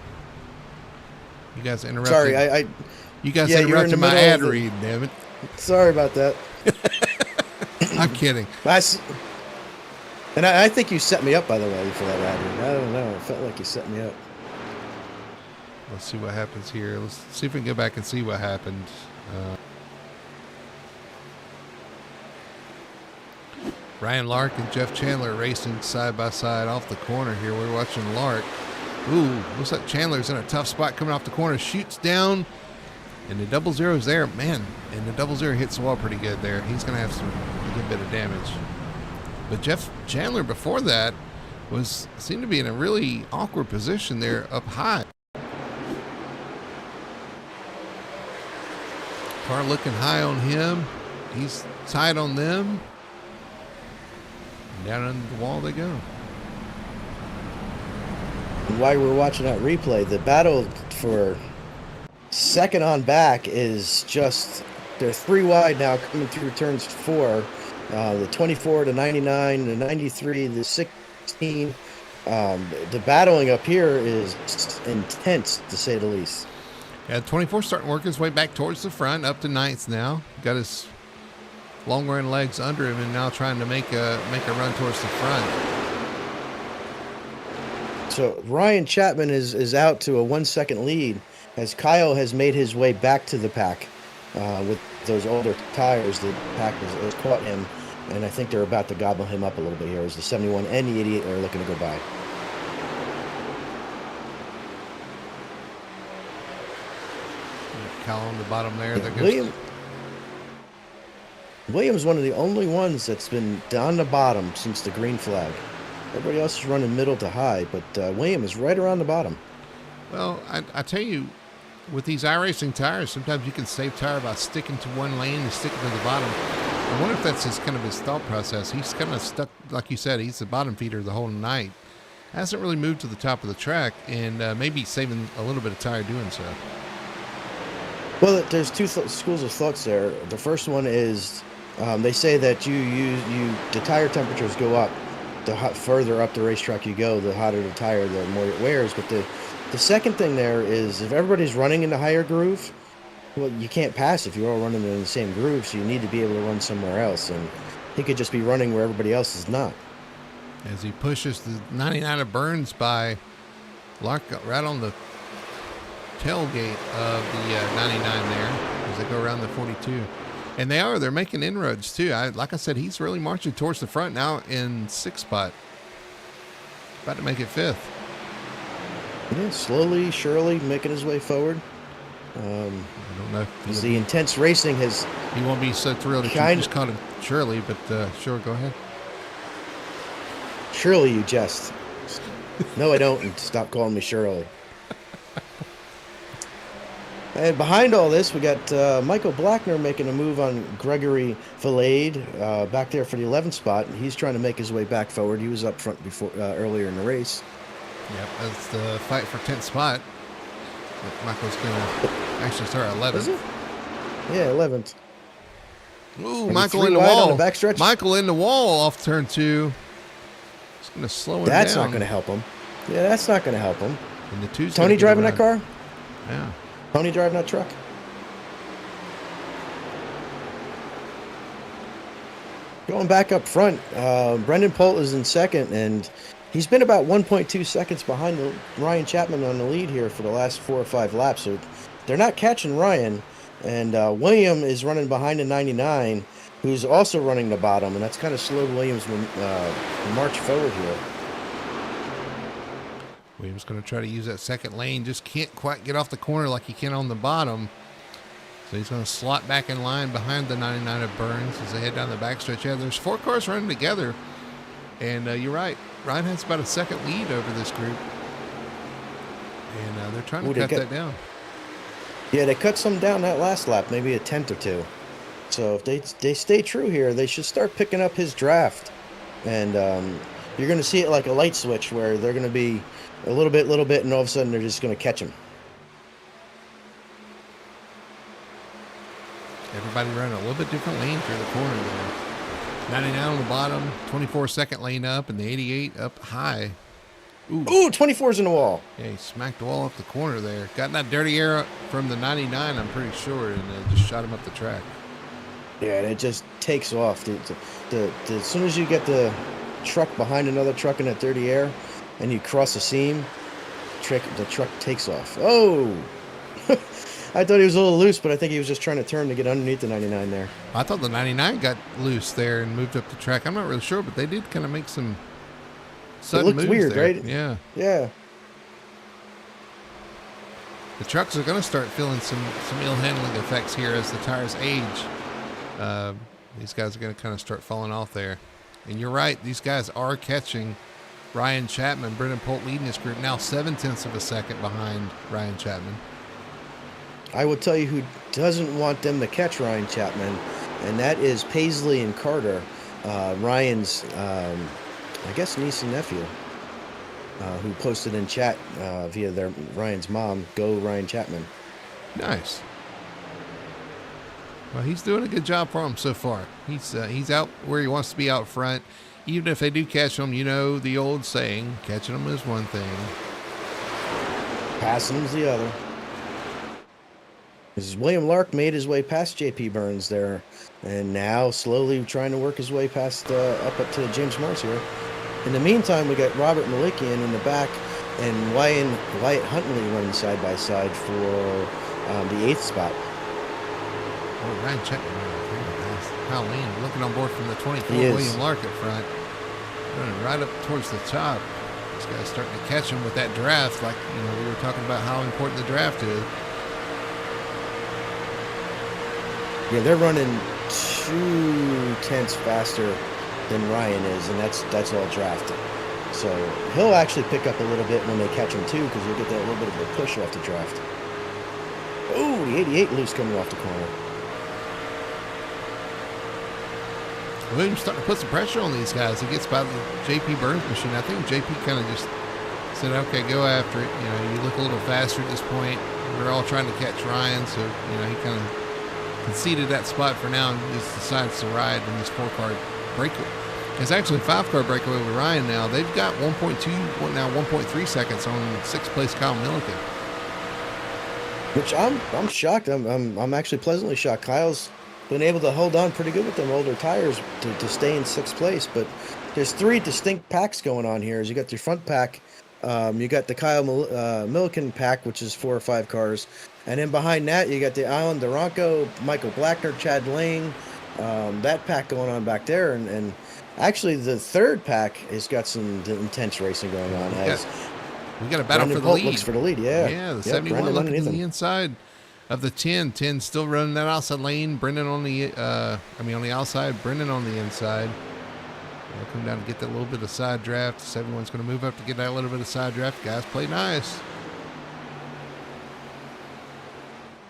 You guys interrupted. Sorry, you guys interrupted my ad read, damn it. Sorry about that. I'm kidding. And I think you set me up, by the way, for that ad read. I don't know. It felt like you set me up. Let's see what happens here. Let's see if we can go back and see what happened. Ryan Lark and Jeff Chandler racing side by side off the corner here. We're watching Lark. Ooh, looks like Chandler's in a tough spot coming off the corner. Shoots down, and the 00's there. Man, and the 00 hits the wall pretty good there. He's going to have a good bit of damage. But Jeff Chandler before that seemed to be in a really awkward position there up high. Car looking high on him. He's tight on them. And down under the wall they go. While we're watching that replay, the battle for second on back is just, they're 3 wide now coming through turns 4. The 24 to 99, the 93, the 16. The battling up here is intense, to say the least. Yeah, 24 starting to work his way back towards the front, up to 9th now. Got his long run legs under him and now trying to make a run towards the front. So Ryan Chapman is out to a 1-second lead as Kyle has made his way back to the pack with those older tires. The pack has caught him, and I think they're about to gobble him up a little bit here as the 71 and the 88 are looking to go by. Kyle on the bottom there. William's one of the only ones that's been down the bottom since the green flag. Everybody else is running middle to high, but William is right around the bottom. Well, I tell you, with these iRacing tires, sometimes you can save tire by sticking to one lane and sticking to the bottom. I wonder if that's his thought process. He's kind of stuck, like you said, he's the bottom feeder the whole night. Hasn't really moved to the top of the track, and maybe saving a little bit of tire doing so. Well, there's 2 schools of thoughts there. The first one is they say that the tire temperatures go up. The further up the racetrack you go, the hotter the tire, the more it wears. But the second thing there is if everybody's running in the higher groove, well, you can't pass if you're all running in the same groove, so you need to be able to run somewhere else. And he could just be running where everybody else is not. As he pushes the 99 of Burns by Lark right on the tailgate of the 99 there as they go around the 42. And they're making inroads too. Like I said, he's really marching towards the front now in 6th spot. About to make it 5th. Yeah, slowly, surely making his way forward. I don't know. As the intense racing has... He won't be so thrilled if you just called him Shirley, but sure, go ahead. Surely you jest. No, I don't. And stop calling me Shirley. And behind all this, we got Michael Blackner making a move on Gregory Valade back there for the 11th spot. He's trying to make his way back forward. He was up front before earlier in the race. Yep, that's the fight for 10th spot. Michael's going to actually start 11th. Is it? Yeah, 11th. Ooh, Michael in the wall. On the backstretch. Michael in the wall off turn 2. It's going to slow him down. That's not going to help him. Yeah, that's not going to help him. And the two's Tony driving that car? Yeah. Tony driving that truck? Going back up front, Brendan Polt is in second, and he's been about 1.2 seconds behind Ryan Chapman on the lead here for the last 4 or 5 laps. So they're not catching Ryan, and William is running behind the 99, who's also running the bottom, and that's kind of slowed Williams' march forward here. Williams going to try to use that second lane. Just can't quite get off the corner like he can on the bottom. So he's going to slot back in line behind the 99 of Burns as they head down the backstretch. Yeah, there's 4 cars running together. And you're right. Ryan has about a second lead over this group. And they're trying to cut that down. Yeah, they cut some down that last lap, maybe a tenth or two. So if they stay true here, they should start picking up his draft. And you're going to see it like a light switch where they're going to be a little bit, and all of a sudden they're just going to catch him. Everybody running a little bit different lane through the corner there. 99 on the bottom, 24 second lane up, and the 88 up high. Ooh, 24's in the wall. Yeah, he smacked the wall up the corner there. Got that dirty air from the 99, I'm pretty sure, and just shot him up the track. Yeah, and it just takes off. As soon as you get the truck behind another truck in that dirty air, and you cross a seam, the truck takes off. Oh! I thought he was a little loose, but I think he was just trying to turn to get underneath the 99 there. I thought the 99 got loose there and moved up the track. I'm not really sure, but they did kind of make some sudden moves weird, there. right? Yeah. Yeah. The trucks are going to start feeling some ill handling effects here as the tires age. These guys are going to kind of start falling off there. And you're right, these guys are catching Ryan Chapman. Brendan Polt leading this group now 0.7 of a second behind Ryan Chapman. I will tell you who doesn't want them to catch Ryan Chapman, and that is Paisley and Carter, Ryan's, I guess, niece and nephew, who posted in chat via Ryan's mom, "Go Ryan Chapman." Nice. Well, he's doing a good job for him so far. He's out where he wants to be out front. Even if they do catch him, you know the old saying, catching him is one thing. Passing him's the other. As William Lark made his way past J.P. Burns there, and now slowly trying to work his way past up to James Morris here. In the meantime, we got Robert Malikian in the back and Wyatt Huntley running side by side for the 8th spot. Oh, Ryan Chapman Howleen looking on board from the 24. William Lark at front, running right up towards the top. This guy's starting to catch him with that draft, like we were talking about how important the draft is. Yeah, they're running 2 tenths faster than Ryan is, and that's all drafted. So he'll actually pick up a little bit when they catch him too, because you'll get that little bit of a push off the draft. Oh, the 88 loose coming off the corner. Williams starting to put some pressure on these guys. He gets by the J.P. Burns machine. I think J.P. kind of just said, okay, go after it. You look a little faster at this point. We're all trying to catch Ryan, so he kind of conceded that spot for now and just decides to ride in this 4-car breakaway. It's actually a 5-car breakaway with Ryan now. They've got 1.3 seconds on 6th place Kyle Milliken. Which I'm shocked. I'm actually pleasantly shocked. Kyle's been able to hold on pretty good with them older tires to stay in 6th place. But there's 3 distinct packs going on here. As you got your front pack, you got the Kyle Milliken pack, which is 4 or 5 cars. And then behind that, you got the Alan Duranco, Michael Blackner, Chad Lane, that pack going on back there. And actually, the 3rd pack has got some intense racing going on. We got a battle Brendan for the Polt lead. looks for the lead, yeah. Yeah, the 71 looking to the inside of the 10. 10 still running that outside lane. Brendan on the, on the outside. Brendan on the inside. They'll come down to get that little bit of side draft. 71's going to move up to get that little bit of side draft. Guys, play nice.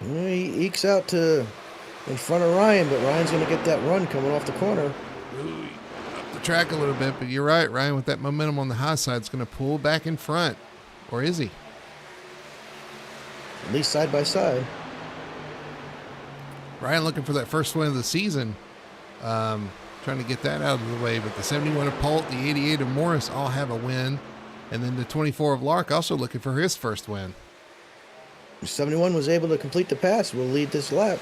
He ekes out to in front of Ryan, but Ryan's going to get that run coming off the corner. Ooh, up the track a little bit, but you're right, Ryan, with that momentum on the high side, is going to pull back in front. Or is he? At least side by side. Ryan looking for that first win of the season. Trying to get that out of the way, but the 71 of Polt, the 88 of Morris all have a win. And then the 24 of Lark also looking for his first win. 71 was able to complete the pass. Will lead this lap.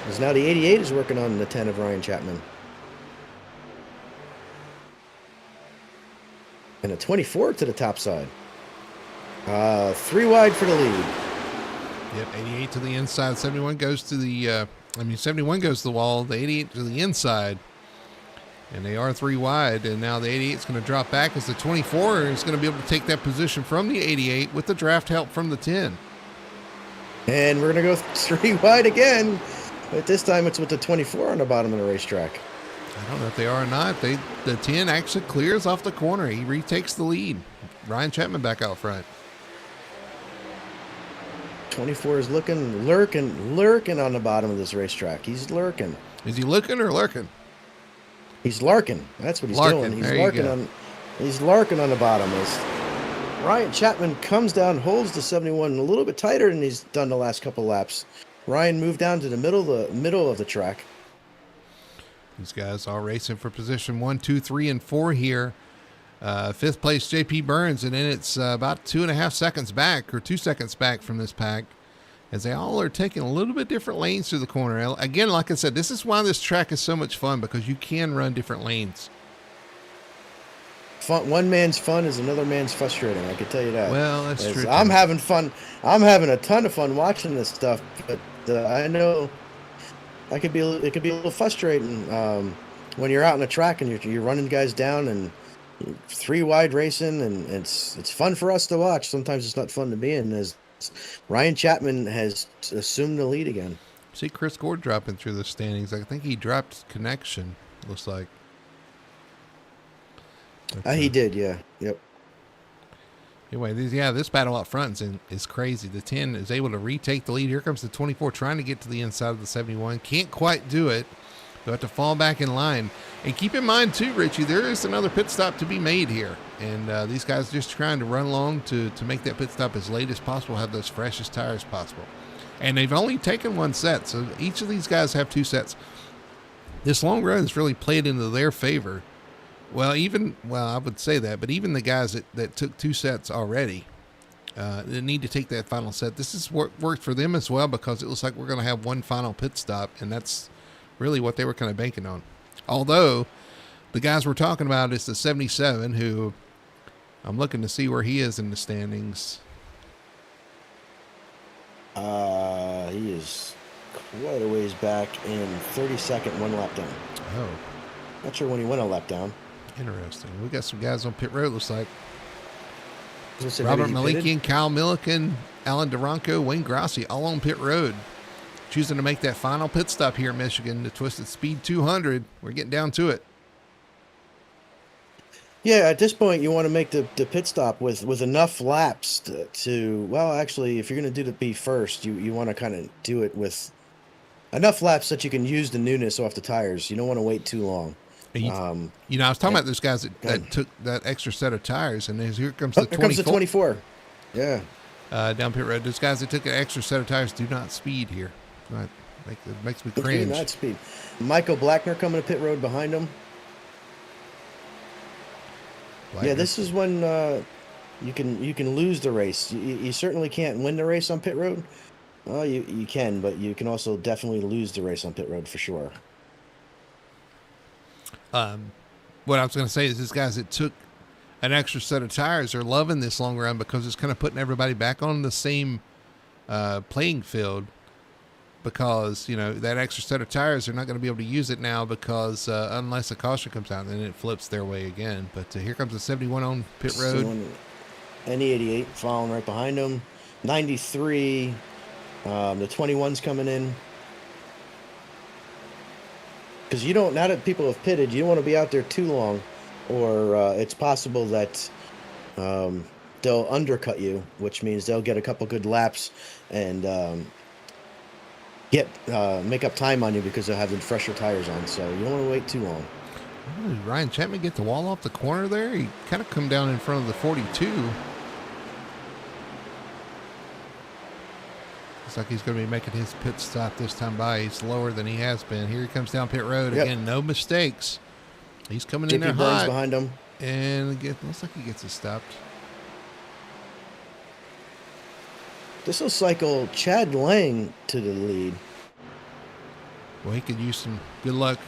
As now the 88 is working on the 10 of Ryan Chapman. And a 24 to the top side. 3 wide for the lead. Yep, 88 to the inside. 71 goes to the 71 goes to the wall. The 88 to the inside. And they are 3 wide. And now the 88 is going to drop back as the 24 is going to be able to take that position from the 88 with the draft help from the 10. And we're going to go 3 wide again. But this time it's with the 24 on the bottom of the racetrack. I don't know if they are or not. The 10 actually clears off the corner. He retakes the lead. Ryan Chapman back out front. 24 is lurking on the bottom of this racetrack. He's lurking. Is he looking or lurking? He's larking. That's what he's doing. He's larking on the bottom. As Ryan Chapman comes down, holds the 71 a little bit tighter than he's done the last couple laps. Ryan moved down to the middle of the track. These guys all racing for position 1, 2, 3, and 4 here. 5th place JP Burns, and then it's about 2.5 seconds back, or 2 seconds back from this pack, as they all are taking a little bit different lanes through the corner. Again, like I said, this is why this track is so much fun, because you can run different lanes. One man's fun is another man's frustrating. I can tell you that. Well, that's true. I'm having fun. I'm having a ton of fun watching this stuff, but I know it could be a little frustrating when you're out on the track and you're running guys down and 3 wide racing, and it's fun for us to watch. Sometimes it's not fun to be in. As Ryan Chapman has assumed the lead again. See Chris Gord dropping through the standings. I think he dropped connection. Looks like. He did, yeah. Yep. Anyway, this battle up front is crazy. The 10 is able to retake the lead. Here comes the 24 trying to get to the inside of the 71. Can't quite do it. They'll have to fall back in line. And keep in mind, too, Richie, there is another pit stop to be made here. And these guys just trying to run along to make that pit stop as late as possible, have those freshest tires possible. And they've only taken 1 set, so each of these guys have 2 sets. This long run has really played into their favor. Well, I would say that, but even the guys that took 2 sets already, they need to take that final set. This has worked for them as well, because it looks like we're going to have 1 final pit stop, and that's really what they were kind of banking on. Although, the guys we're talking about is the 77, who I'm looking to see where he is in the standings. He is quite a ways back in 32nd, 1 lap down. Oh. Not sure when he went a lap down. Interesting. We got some guys on pit road, looks like. Say, Robert Malikian, Kyle Milliken, Alan Duranco, Wayne Grassi, all on pit road, choosing to make that final pit stop here in Michigan, the Twisted Speed 200. We're getting down to it. Yeah, at this point, you want to make the pit stop with enough laps to well, actually, if you're going to do the B first, you want to kind of do it with enough laps that you can use the newness off the tires. You don't want to wait too long. I was talking about those guys that took that extra set of tires, and here comes the 24. Here comes the 24. Yeah. Down pit road. Those guys that took an extra set of tires do not speed here. It makes me cringe. Not speed. Michael Blackner coming to pit road behind him. Blackner. Yeah, this is when you can lose the race. You certainly can't win the race on pit road. Well, you can, but you can also definitely lose the race on pit road for sure. What I was going to say is these guys that took an extra set of tires are loving this long run, because it's kind of putting everybody back on the same playing field, because, that extra set of tires, they're not going to be able to use it now, because unless a caution comes out, then it flips their way again. But here comes the 71 on pit road. And the 88 following right behind them. 93, the 21's coming in. Because now that people have pitted, you don't want to be out there too long, or it's possible that they'll undercut you, which means they'll get a couple good laps and make up time on you because they'll have the fresher tires on. So you don't want to wait too long. Oh, did Ryan Chapman get the wall off the corner there? He kind of come down in front of the 42. Looks like he's going to be making his pit stop this time by. He's lower than he has been. Here he comes down pit road. Yep. Again, no mistakes. He's coming in there hot. Behind him. And again, looks like he gets it stopped. This will cycle Chad Lang to the lead. Well, he could use some good luck.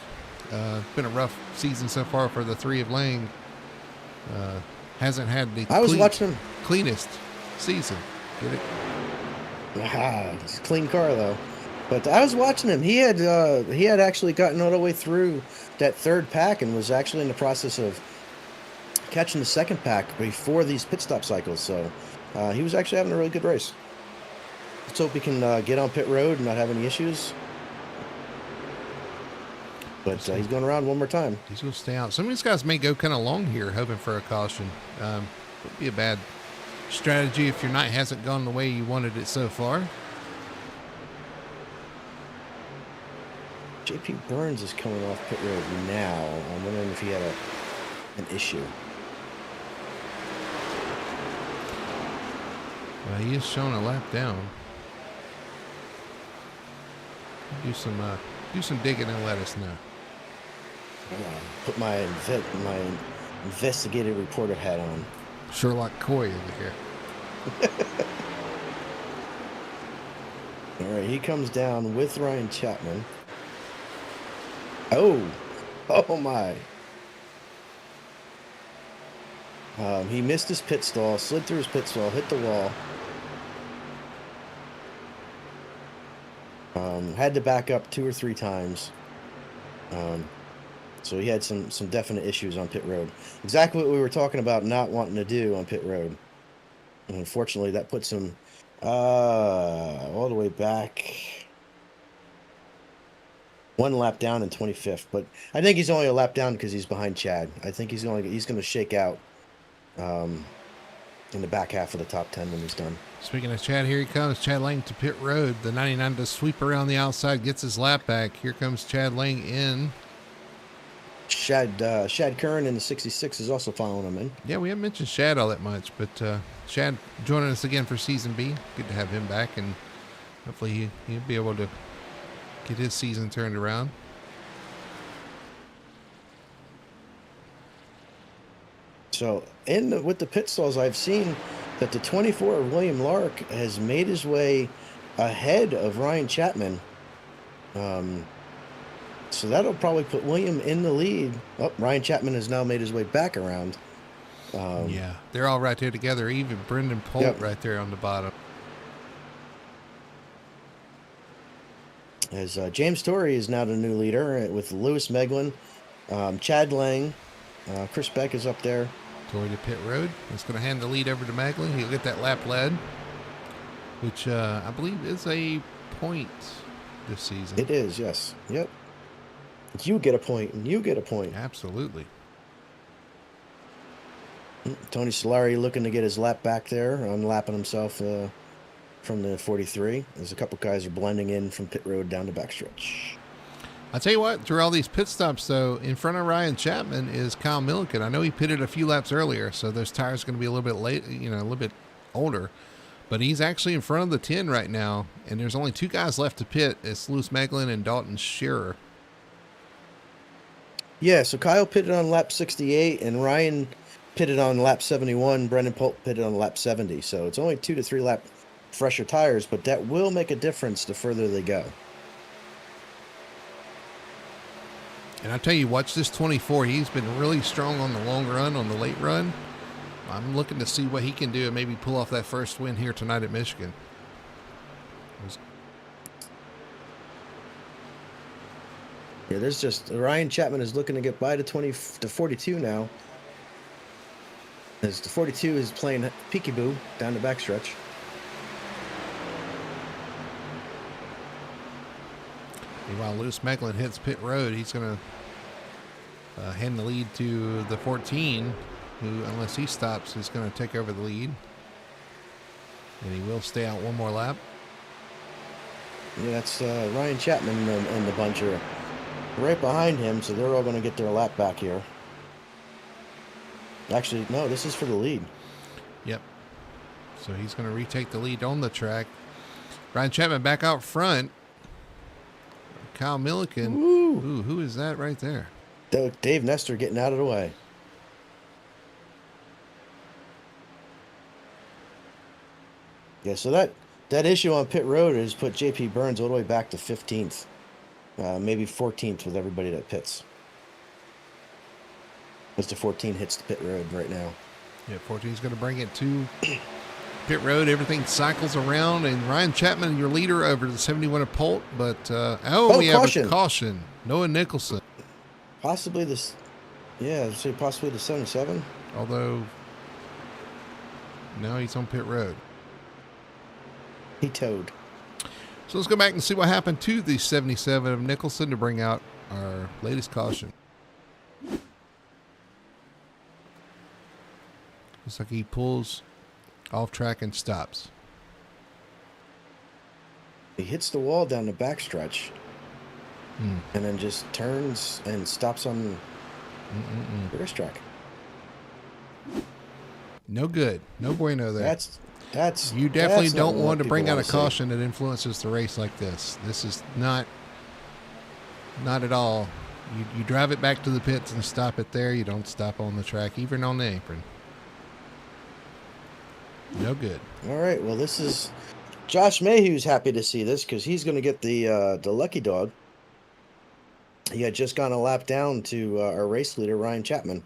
It's been a rough season so far for the 3 of Lang. hasn't had the I was watching him. cleanest season. Get it? It's a clean car though. But I was watching him. He had actually gotten all the way through that third pack and was actually in the process of catching the second pack before these pit stop cycles. So he was actually having a really good race. Let's hope he can get on pit road and not have any issues. But he's going around one more time. He's going to stay out. Some of these guys may go kind of long here, hoping for a caution. Would be a bad strategy if your night hasn't gone the way you wanted it so far. JP Burns is coming off pit road now. I'm wondering if he had an issue. Well, he is showing a lap down. Do some digging and let us know. Put my investigative reporter hat on. Sherlock Coy over here. All right, he comes down with Ryan Chapman. Oh my. He missed his pit stall, slid through his pit stall, hit the wall. Had to back up 2 or 3 times. So he had some definite issues on pit road. Exactly what we were talking about not wanting to do on pit road. And unfortunately, that puts him all the way back. 1 lap down in 25th. But I think he's only a lap down because he's behind Chad. I think he's going to shake out in the back half of the top 10 when he's done. Speaking of Chad, here he comes. Chad Lang to pit road. The 99 does sweep around the outside, gets his lap back. Here comes Chad Lang in. Shad Curran in the 66 is also following him in. Yeah, we haven't mentioned Shad all that much, but Shad joining us again for Season B. Good to have him back, and hopefully he'll be able to get his season turned around. So, with the pit stalls, I've seen that the 24 of William Lark has made his way ahead of Ryan Chapman. So that'll probably put William in the lead. Oh, Ryan Chapman has now made his way back around. Yeah, they're all right there together. Even Brendan Polt right there on the bottom. As James Torrey is now the new leader with Lewis Meglin, Chad Lang, Chris Beck is up there. Torrey to pit road. He's going to hand the lead over to Meglin. He'll get that lap led, which I believe is a point this season. It is, yes. Yep. You get a point, and you get a point. Absolutely. Tony Solari looking to get his lap back there, unlapping himself from the 43. There's a couple guys are blending in from pit road down the backstretch. I'll tell you what, through all these pit stops, though, in front of Ryan Chapman is Kyle Milliken. I know he pitted a few laps earlier, so those tires are going to be a little bit late, a little bit older. But he's actually in front of the 10 right now, and there's only 2 guys left to pit. It's Lewis Meglin and Dalton Shearer. Yeah, so Kyle pitted on lap 68, and Ryan pitted on lap 71. Brendan Polt pitted on lap 70. So it's only 2 to 3 lap fresher tires, but that will make a difference the further they go. And I tell you, watch this 24. He's been really strong on the long run, on the late run. I'm looking to see what he can do and maybe pull off that first win here tonight at Michigan. Yeah, there's just Ryan Chapman is looking to get by to 42 now. As the 42 is playing peekaboo down the backstretch. Meanwhile, Lewis Meglin hits pit road. He's going to hand the lead to the 14, who, unless he stops, is going to take over the lead. And he will stay out one more lap. Yeah, that's Ryan Chapman and the bunch are right behind him, so they're all going to get their lap back here. Actually, no, this is for the lead. Yep. So he's going to retake the lead on the track. Ryan Chapman back out front. Kyle Milliken. Ooh, who is that right there? Dave Nestor getting out of the way. Yeah, so that issue on pit road has put JP Burns all the way back to 15th. Maybe 14th with everybody that pits. Mr. 14 hits the pit road right now. Yeah, 14 is going to bring it to pit road. Everything cycles around, and Ryan Chapman, your leader, over the 71 of Polt. But we caution. have a caution. Noah Nicholson. Possibly this. Yeah, I'd say possibly the 77. Although now he's on pit road. He towed. So let's go back and see what happened to the 77 of Nicholson to bring out our latest caution. Looks like he pulls off track and stops. He hits the wall down the backstretch, and then just turns and stops on the racetrack. No good. No bueno there. That's you definitely that's don't not want to bring out a see. caution that influences the race like this. This is not at all. You drive it back to the pits and stop it there. You don't stop on the track, even on the apron. No good. All right. Well, this is Josh Mayhew's happy to see this because he's going to get the lucky dog. He had just gone a lap down to our race leader, Ryan Chapman.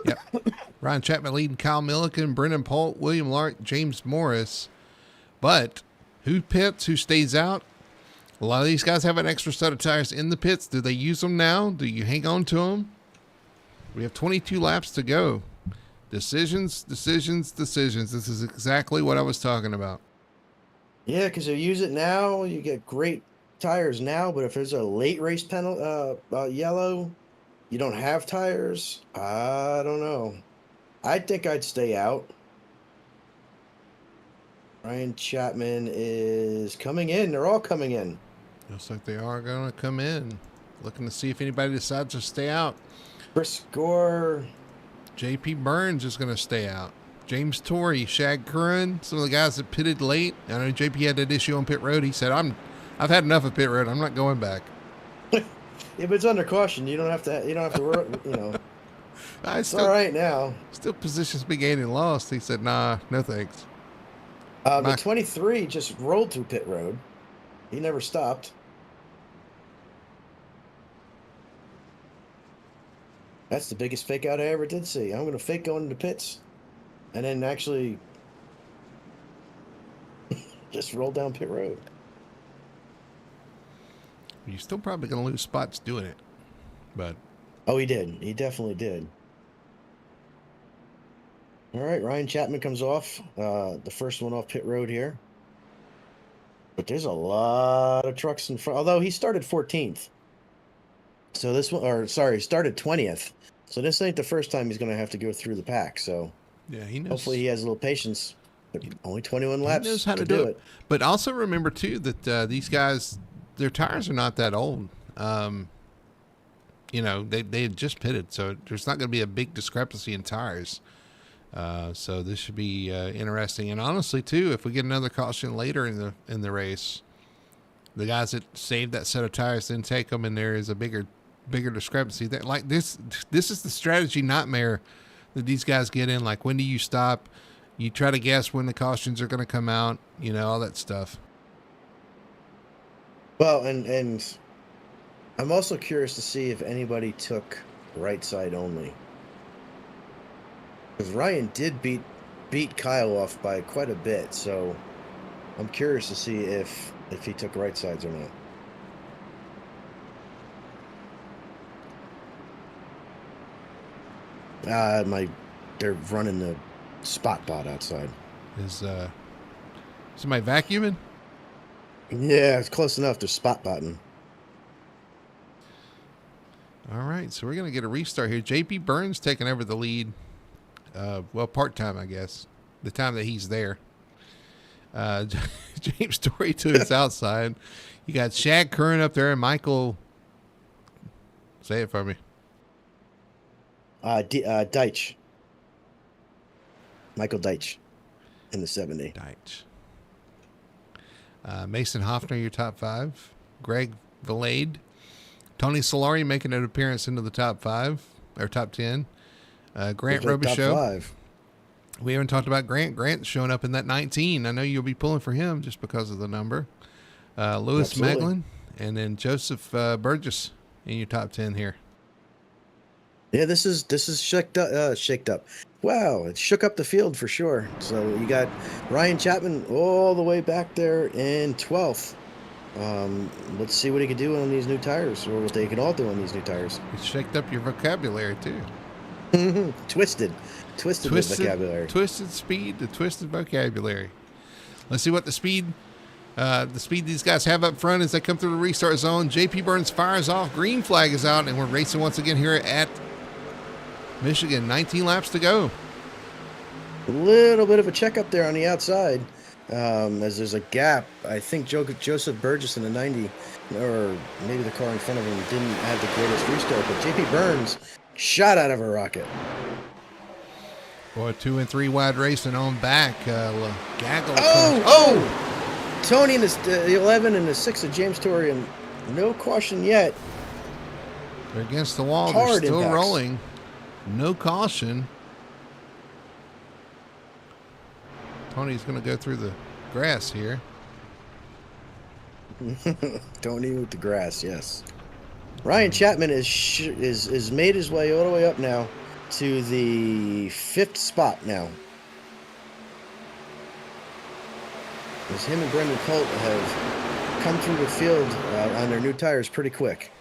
Yep. Ryan Chapman leading Kyle Milliken, Brendan Polt, William Lark, James Morris. But who pits, who stays out? A lot of these guys have an extra set of tires in the pits. Do they use them now? Do you hang on to them? We have 22 laps to go. Decisions. This is exactly what I was talking about. Yeah, because you use it now, you get great tires now. But if there's a late race yellow, you don't have tires. I don't know. I think I'd stay out. Ryan Chapman is coming in. They're all coming in. Looks like they are going to come in. Looking to see if anybody decides to stay out. Chris Gore. JP Burns is going to stay out. James Torrey, Shag Curran, some of the guys that pitted late. I know JP had that issue on pit road. He said, I've had enough of pit road. I'm not going back. If it's under caution, you don't have to worry, It's all right now. Still positions be gained and lost. He said, nah, no thanks. The 23 just rolled through pit road. He never stopped. That's the biggest fake out I ever did see. I'm going to fake going into pits and then actually just roll down pit road. You're still probably going to lose spots doing it. But oh, he did. He definitely did. All right, Ryan Chapman comes off. The first one off pit road here. But there's a lot of trucks in front. Although he started 14th. So this one, he started 20th. So this ain't the first time he's going to have to go through the pack. So yeah, he knows. Hopefully he has a little patience. But only 21 laps. He knows how to do it. But also remember, too, that these guys, their tires are not that old. They had just pitted, so there's not going to be a big discrepancy in tires. So this should be interesting. And honestly, too, if we get another caution later in the race, the guys that saved that set of tires then take them, and there is a bigger discrepancy. That like this is the strategy nightmare that these guys get in. Like, when do you stop? You try to guess when the cautions are going to come out. All that stuff. Well, and I'm also curious to see if anybody took right side only. Because Ryan did beat Kyle off by quite a bit, so I'm curious to see if he took right sides or not. They're running the spot bot outside. Is somebody vacuuming? Yeah, it's close enough. They're spot botting. All right, so we're going to get a restart here. JP Burns taking over the lead. Part-time, I guess. The time that he's there. James Torrey to his outside. You got Shag Curran up there and Michael. Say it for me. Deitch. Michael Deitch in the 70. Deitch. Mason Hoffner, your top 5. Greg Valade. Tony Solari making an appearance into the top 5 or top 10. Grant Robichaux. We haven't talked about Grant. Grant's showing up in that 19. I know you'll be pulling for him just because of the number. Lewis Maglin, and then Joseph Burgess in your top 10 here. Yeah, this is shaked up. Wow, it shook up the field for sure. So you got Ryan Chapman all the way back there in 12th. Let's see what he can do on these new tires, or what they can all do on these new tires. It shaked up your vocabulary too. Twisted vocabulary. Twisted speed to twisted vocabulary. Let's see what the speed these guys have up front as they come through the restart zone. JP Burns fires off. Green flag is out, and we're racing once again here at Michigan. 19 laps to go. A little bit of a checkup there on the outside, as there's a gap. I think Joseph Burgess in the 90, or maybe the car in front of him, didn't have the greatest restart, but JP Burns shot out of a rocket. Boy, 2 and 3 wide racing on back. Gaggle. Oh! Tony in the 11 and the 6 of James Torrey, and no caution yet. They're against the wall. Hard They're still impacts. rolling. No caution. Tony's going to go through the grass here. Tony with the grass, yes. Ryan Chapman is made his way all the way up now to the 5th spot now. As him and Brendan Colt have come through the field on their new tires pretty quick.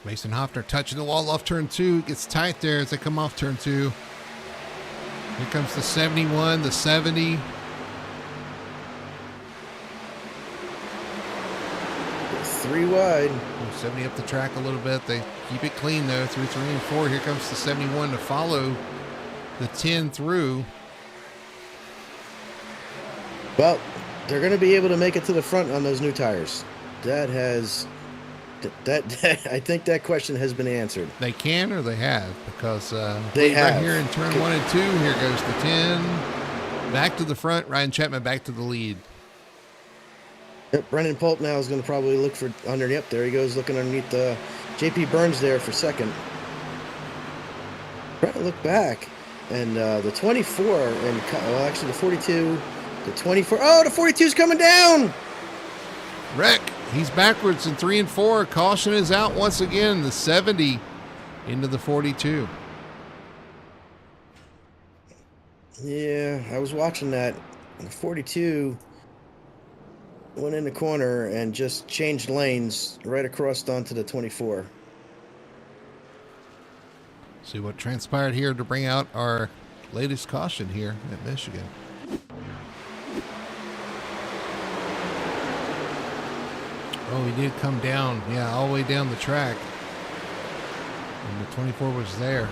Mason Hoffner touching the wall off turn 2. Gets tight there as they come off turn 2. Here comes the 71, the 70. 3 wide. 70 up the track a little bit. They keep it clean though through 3 and 4. Here comes the 71 to follow the 10 through. Well, they're going to be able to make it to the front on those new tires. That I think that question has been answered. They can or they have, because they have. Right here in turn 1 and 2. Here goes the 10. Back to the front. Ryan Chapman back to the lead. Yep, Brendan Polt now is going to probably look for underneath. There he goes, looking underneath the JP Burns there for second. Trying to look back, and the 24 and actually the 42, the 24. Oh, the 42's coming down. Wreck. He's backwards in 3 and 4. Caution is out once again. The 70 into the 42. Yeah, I was watching that. The 42 went in the corner and just changed lanes right across onto the 24. See what transpired here to bring out our latest caution here at Michigan. Oh, he did come down. Yeah, all the way down the track. And the 24 was there.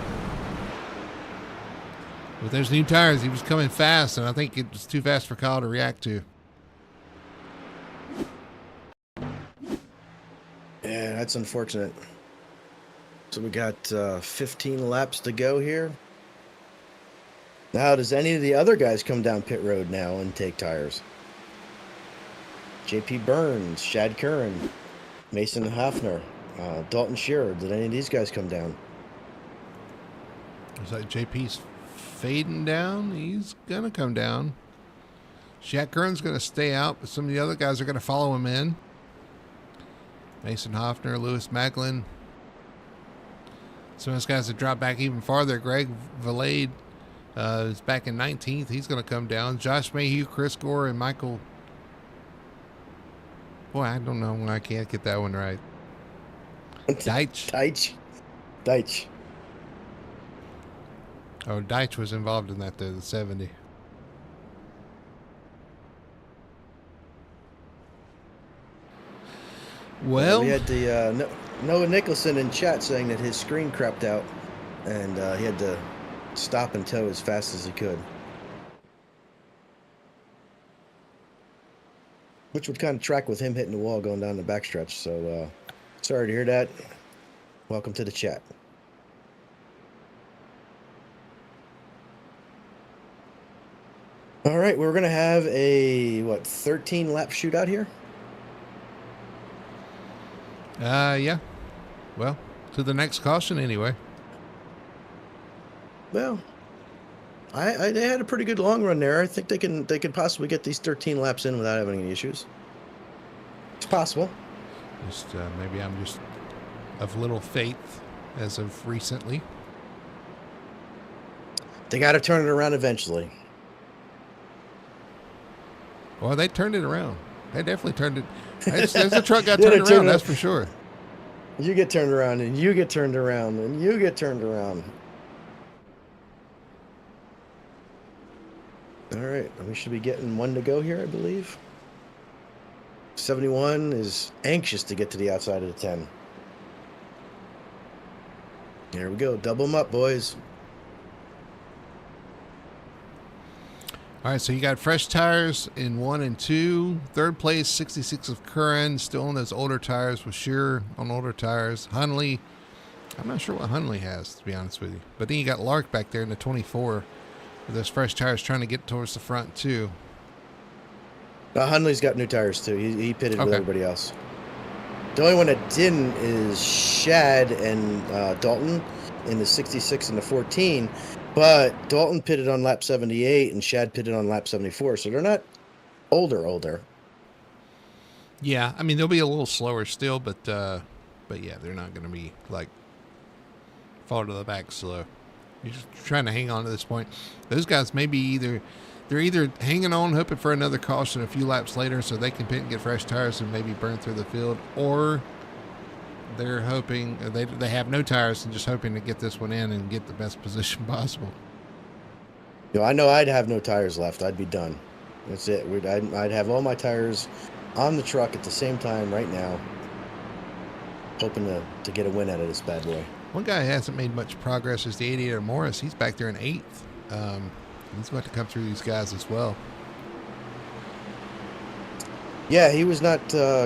With those new tires, he was coming fast, and I think it was too fast for Kyle to react to. Yeah, that's unfortunate. So we got 15 laps to go here. Now, does any of the other guys come down pit road now and take tires? JP Burns, Shad Curran, Mason Hoffner, Dalton Shearer. Did any of these guys come down? Looks like JP's fading down. He's going to come down. Shad Curran's going to stay out, but some of the other guys are going to follow him in. Mason Hoffner, Lewis Macklin. Some of those guys have dropped back even farther. Greg Valade is back in 19th. He's going to come down. Josh Mayhew, Chris Gore, and Michael. Boy, I don't know why I can't get that one right. Deitch. Deitch. Oh, Deitch was involved in that, the 70. Well, we had the Noah Nicholson in chat saying that his screen crapped out, and he had to stop and tow as fast as he could, which would kind of track with him hitting the wall going down the backstretch. So sorry to hear that. Welcome to the chat. All right, we're gonna have a 13 lap shootout here. Yeah. Well, to the next caution anyway. Well, they had a pretty good long run there. I think they could possibly get these 13 laps in without having any issues. It's possible. Maybe I'm just of little faith as of recently. They got to turn it around eventually. Well, they turned it around. They definitely turned it. As the truck got turned around, that's for sure. You get turned around, and you get turned around, and you get turned around. All right, we should be getting one to go here, I believe. 71 is anxious to get to the outside of the 10. There we go. Double them up, boys. All right, so you got fresh tires in 1 and 2. Third place, 66 of Curran, still on those older tires with Shearer on older tires. Hunley, I'm not sure what Hunley has, to be honest with you. But then you got Lark back there in the 24 with those fresh tires trying to get towards the front, too. Hunley's got new tires, too. He pitted with everybody else. The only one that didn't is Shad and Dalton in the 66 and the 14. But Dalton pitted on lap 78 and Shad pitted on lap 74. So they're not older. Yeah, I mean, they'll be a little slower still, but yeah, they're not going to be, like, fall to the back slow. You're just trying to hang on to this point. Those guys may be they're either hanging on, hoping for another caution a few laps later so they can pit and get fresh tires and maybe burn through the field, or they're hoping they have no tires and just hoping to get this one in and get the best position possible. I know I'd have no tires left. I'd be done. That's it. I'd have all my tires on the truck at the same time right now, hoping to get a win out of this bad boy. One guy who hasn't made much progress is the 88 of Morris. He's back there in 8th. He's about to come through these guys as well. Yeah, he was not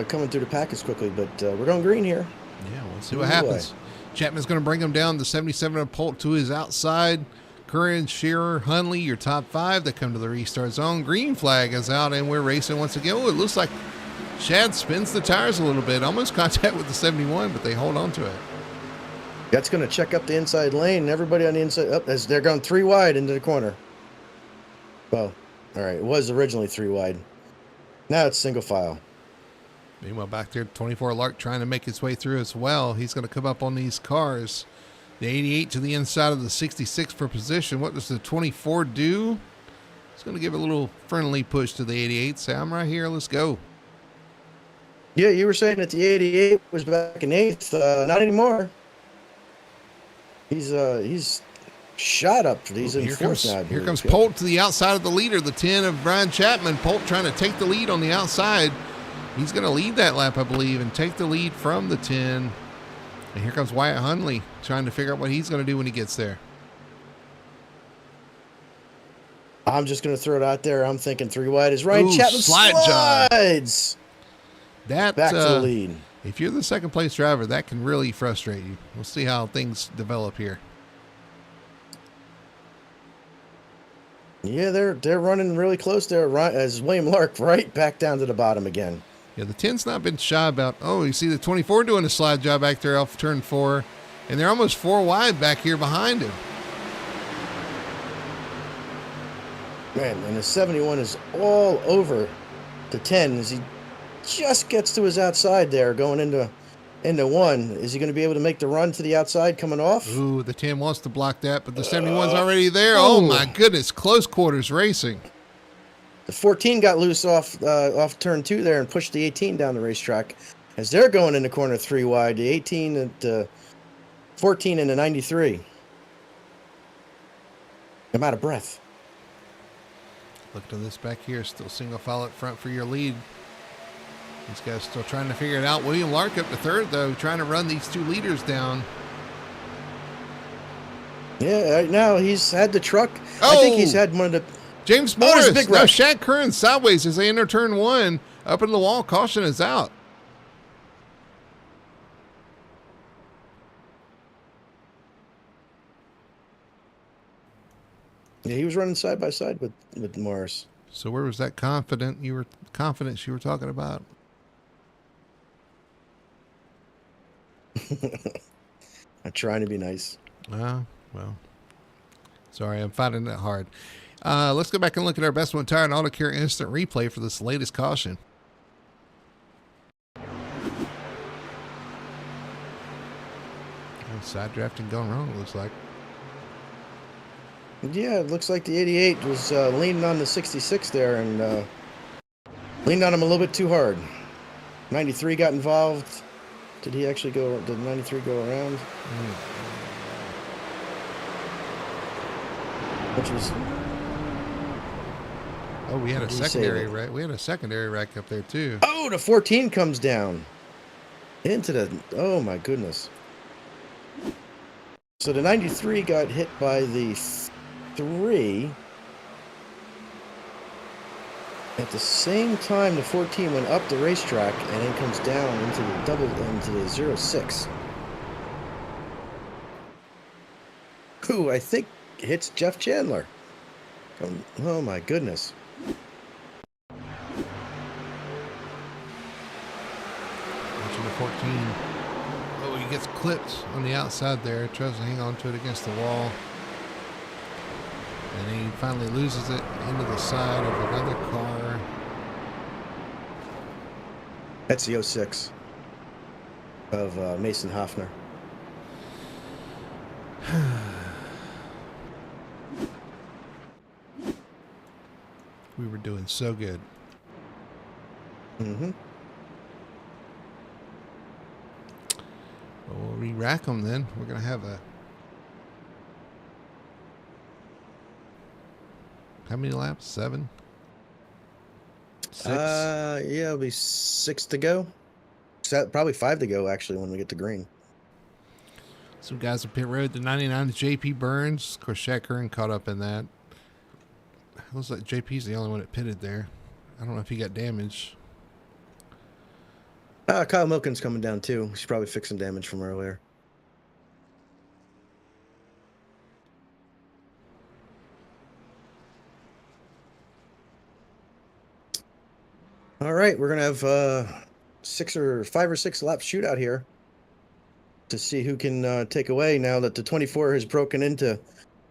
coming through the pack as quickly, but we're going green here. Yeah, we'll see what happens. Chapman's going to bring him down. The 77 of Polk to his outside. Curran, Shearer, Hunley, your top 5. They come to the restart zone. Green flag is out, and we're racing once again. Oh, it looks like Shad spins the tires a little bit. Almost contact with the 71, but they hold on to it. That's going to check up the inside lane, and everybody on the inside up as they're going 3 wide into the corner. Well, all right, it was originally 3 wide. Now it's single file. Meanwhile, back there, 24 Lark trying to make his way through as well. He's going to come up on these cars. The 88 to the inside of the 66 for position. What does the 24 do? He's going to give a little friendly push to the 88. Say, I'm right here. Let's go. Yeah, you were saying that the 88 was back in 8th. Not anymore. He's shot up. He's in 4th now. Here comes Polt to the outside of the leader, the 10 of Brian Chapman. Polt trying to take the lead on the outside. He's going to lead that lap, I believe, and take the lead from the 10. And here comes Wyatt Hunley trying to figure out what he's going to do when he gets there. I'm just going to throw it out there. I'm thinking 3 wide is Ryan Chapman That, slides back to the lead. If you're the second place driver, that can really frustrate you. We'll see how things develop here. Yeah, they're running really close there as William Lark right back down to the bottom again. Yeah, the 10's not been shy about. Oh, you see the 24 doing a slide job back there off turn 4, and they're almost 4 wide back here behind him. Man, and the 71 is all over the 10 as he just gets to his outside there going into 1. Is he going to be able to make the run to the outside coming off? Ooh, the 10 wants to block that, but the 71's already there. Oh, my goodness. Close quarters racing. The 14 got loose off turn 2 there and pushed the 18 down the racetrack as they're going into corner 3 wide. The 18 and the 14 and the 93. I'm out of breath. Look to this back here. Still single file up front for your lead. These guys still trying to figure it out. William Lark up to 3rd, though, trying to run these 2 leaders down. Yeah, right now he's had the truck. I think he's had one of the... James Morris. No, Shad Curran sideways as they enter turn 1. Up in the wall. Caution is out. Yeah, he was running side by side with Morris. So where was that confidence you were talking about? I'm trying to be nice. Well, sorry, I'm finding that hard. Let's go back and look at our Best One Tire and Auto Care Instant Replay for this latest caution. Side drafting going wrong, it looks like. Yeah, it looks like the 88 was leaning on the 66 there and leaned on him a little bit too hard. 93 got involved. Did he actually go? Did 93 go around? Which was. Oh, we had a secondary rack. We had a secondary rack up there too. Oh, the 14 comes down into the. Oh my goodness. So the 93 got hit by the 3. At the same time, the 14 went up the racetrack and then comes down into the 06. Who I think hits Jeff Chandler. Oh my goodness. Watching the 14. Oh, he gets clipped on the outside there. Tries to hang on to it against the wall. And he finally loses it into the side of another car. That's the 06 of Mason Hoffner. We were doing so good. Mm-hmm. Well, we'll re-rack them then. We're going to have a... How many laps? 7? 6? Yeah, it'll be 6 to go. Probably 5 to go, actually, when we get to green. Some guys on pit road. The 99 J.P. Burns. Of course, Shaq Hearn caught up in that. It looks like J.P.'s the only one that pitted there. I don't know if he got damaged. Kyle Milken's coming down, too. He's probably fixing damage from earlier. All right, we're going to have 5 or 6 lap shootout here to see who can take away now that the 24 has broken into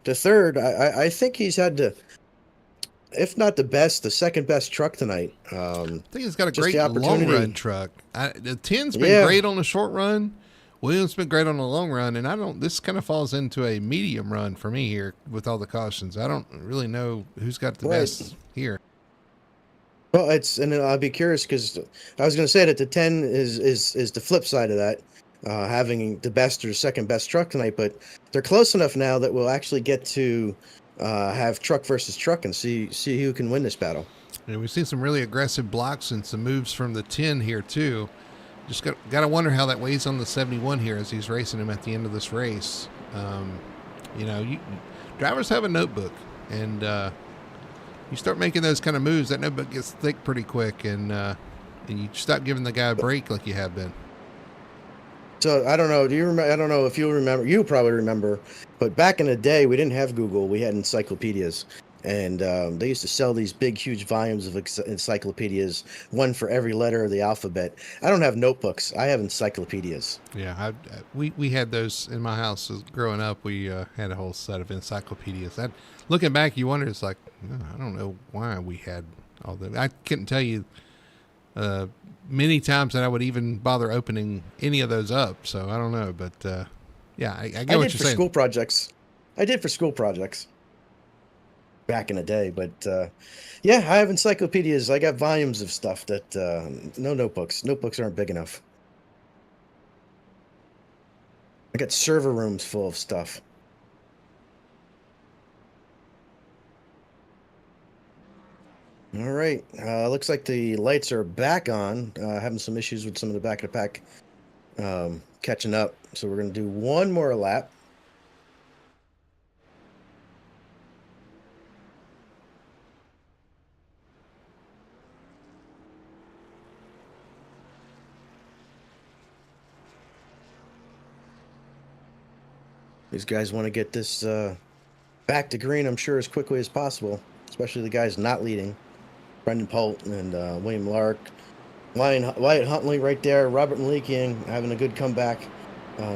the third. I think he's had if not the best, the second best truck tonight. I think he's got a great long run truck. The 10's been great on the short run. Williams been great on the long run, and this kind of falls into a medium run for me here with all the cautions. I don't really know who's got the best here. Well, and I'll be curious because I was going to say that the 10 is the flip side of that, having the best or second best truck tonight. But they're close enough now that we'll actually get to have truck versus truck and see who can win this battle. And we've seen some really aggressive blocks and some moves from the 10 here too. Just got to wonder how that weighs on the 71 here as he's racing him at the end of this race. Drivers have a notebook, and you start making those kind of moves, that notebook gets thick pretty quick, and you stop giving the guy a break like you have been. So I don't know. Do you remember? I don't know if you remember. You probably remember, but back in the day, we didn't have Google. We had encyclopedias, and they used to sell these big, huge volumes of encyclopedias, one for every letter of the alphabet. I don't have notebooks. I have encyclopedias. Yeah, we had those in my house growing up. We had a whole set of encyclopedias. Looking back, you wonder. It's like, I don't know why we had all that. I couldn't tell you many times that I would even bother opening any of those up. So I don't know, but yeah, I get what you're saying. School projects. I did for school projects back in the day, but yeah, I have encyclopedias. I got volumes of stuff that no notebooks. Notebooks aren't big enough. I got server rooms full of stuff. All right, looks like the lights are back on. Having some issues with some of the back of the pack catching up. So we're going to do one more lap. These guys want to get this back to green, I'm sure, as quickly as possible, especially the guys not leading. Brendan Polt and William Lark. Wyatt Huntley right there. Robert Malikian having a good comeback.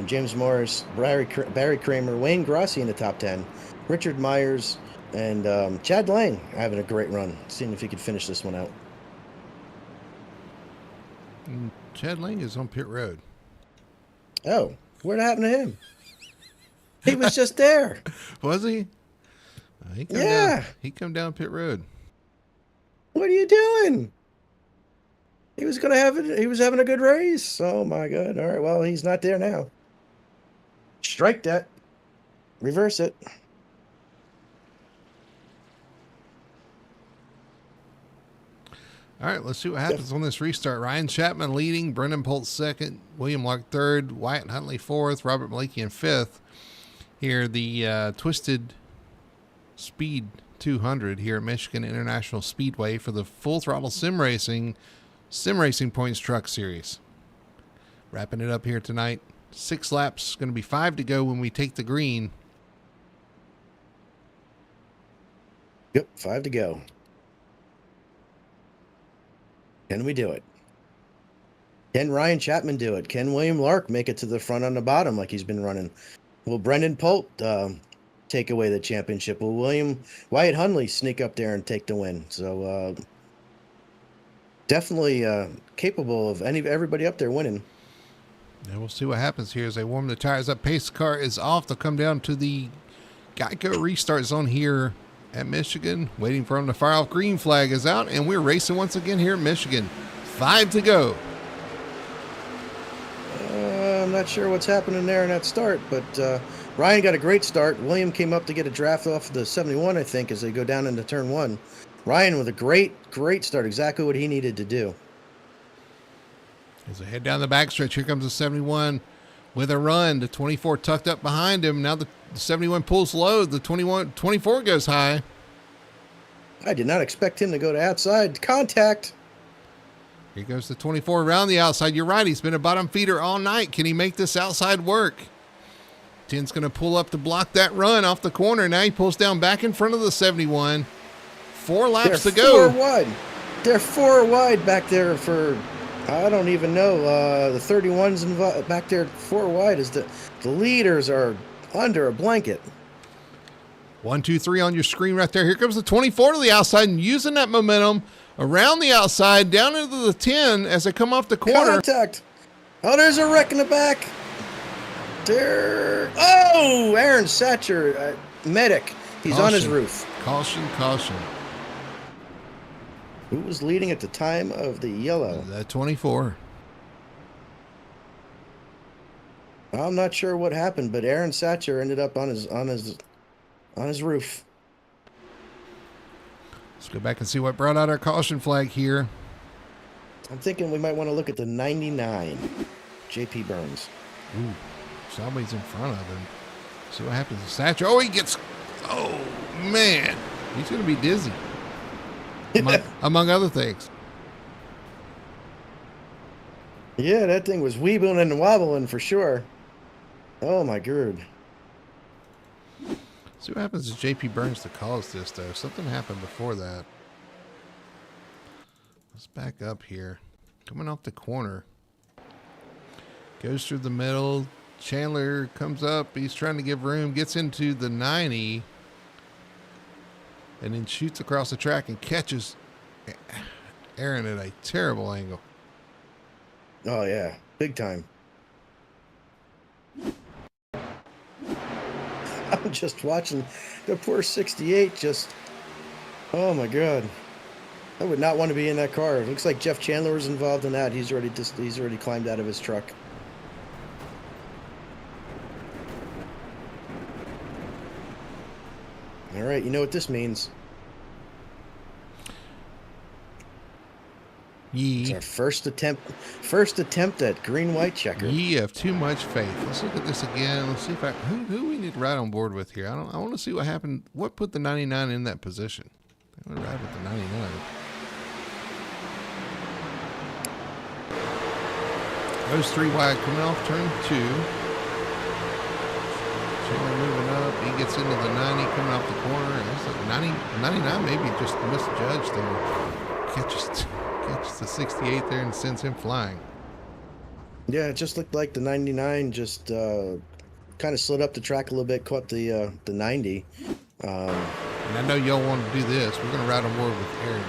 James Morris, Barry Kramer, Wayne Grossi in the top 10. Richard Myers, and Chad Lang having a great run. Seeing if he could finish this one out. Chad Lang is on pit road. Oh, what happened to him? He was just there. Was he? He come Yeah. down. He come down pit road. What are you doing? He was gonna have it. He was having a good race. Oh my God! All right. Well, he's not there now. Strike that. Reverse it. All right, let's see what happens on this restart. Ryan Chapman leading, Brendan Polt second, William Lark third, Wyatt Huntley fourth, Robert Malakian fifth. Here, the Twisted Speed 200 here at Michigan International Speedway for the Full Throttle Sim Racing Points Truck Series. Wrapping it up here tonight. 6 laps, going to be 5 to go when we take the green. Yep, 5 to go. Can we do it? Can Ryan Chapman do it? Can William Lark make it to the front on the bottom like he's been running? Will Brendan Polt take away the championship? Will Wyatt Huntley sneak up there and take the win? So definitely capable of everybody up there winning. And we'll see what happens here as they warm the tires up. Pace car is off. They'll come down to the Geico restart zone here at Michigan, waiting for them to fire off. Green flag is out, and we're racing once again here at Michigan. 5 to go. I'm not sure what's happening there in that start, but Ryan got a great start. William came up to get a draft off the 71, I think, as they go down into turn 1. Ryan with a great start, exactly what he needed to do. As they head down the backstretch, here comes the 71 with a run. The 24 tucked up behind him. Now the 71 pulls low. The 24 goes high. I did not expect him to go to outside contact. Here goes the 24 around the outside. You're right. He's been a bottom feeder all night. Can he make this outside work? 10's going to pull up to block that run off the corner. Now he pulls down back in front of the 71. 4 laps to go. 4 wide. They're 4 wide back there for, I don't even know. The 31's back there 4 wide as the leaders are under a blanket. 1, 2, 3 on your screen right there. Here comes the 24 to the outside and using that momentum around the outside down into the 10 as they come off the corner. Contact. Oh, there's a wreck in the back. There. Oh, Aaron Satcher, medic. He's Caution. on his roof. Caution, caution. Who was leading at the time of the yellow? The 24. I'm not sure what happened, but Aaron Satcher ended up on his roof. Let's go back and see what brought out our caution flag here. I'm thinking we might want to look at the 99, J.P. Burns. Ooh, somebody's in front of him. See what happens to Satcher. Oh, he gets. Oh man, he's going to be dizzy. Among other things. Yeah, that thing was weebling and wobbling for sure. Oh my god. See what happens to J.P. Burns to cause this, though. Something happened before that. Let's back up here. Coming off the corner. Goes through the middle. Chandler comes up. He's trying to give room. Gets into the 90. And then shoots across the track and catches Aaron at a terrible angle. Oh, yeah. Big time. I'm just watching the poor 68 just... Oh, my God. I would not want to be in that car. It looks like Jeff Chandler was involved in that. He's already climbed out of his truck. All right, you know what this means. It's our first attempt at green-white checker. Ye have too much faith. Let's look at this again. Let's see if who we need to ride on board with here. I want to see what happened. What put the 99 in that position? I'm gonna ride with the 99. Goes 3 wide coming off turn 2. Chandler moving up. He gets into the 90 coming off the corner. And it's like 99 maybe just misjudged there. Catches the 68 there and sends him flying. Yeah, it just looked like the 99 just kind of slid up the track a little bit, caught the 90. And I know y'all want to do this. We're going to ride on board with Aaron.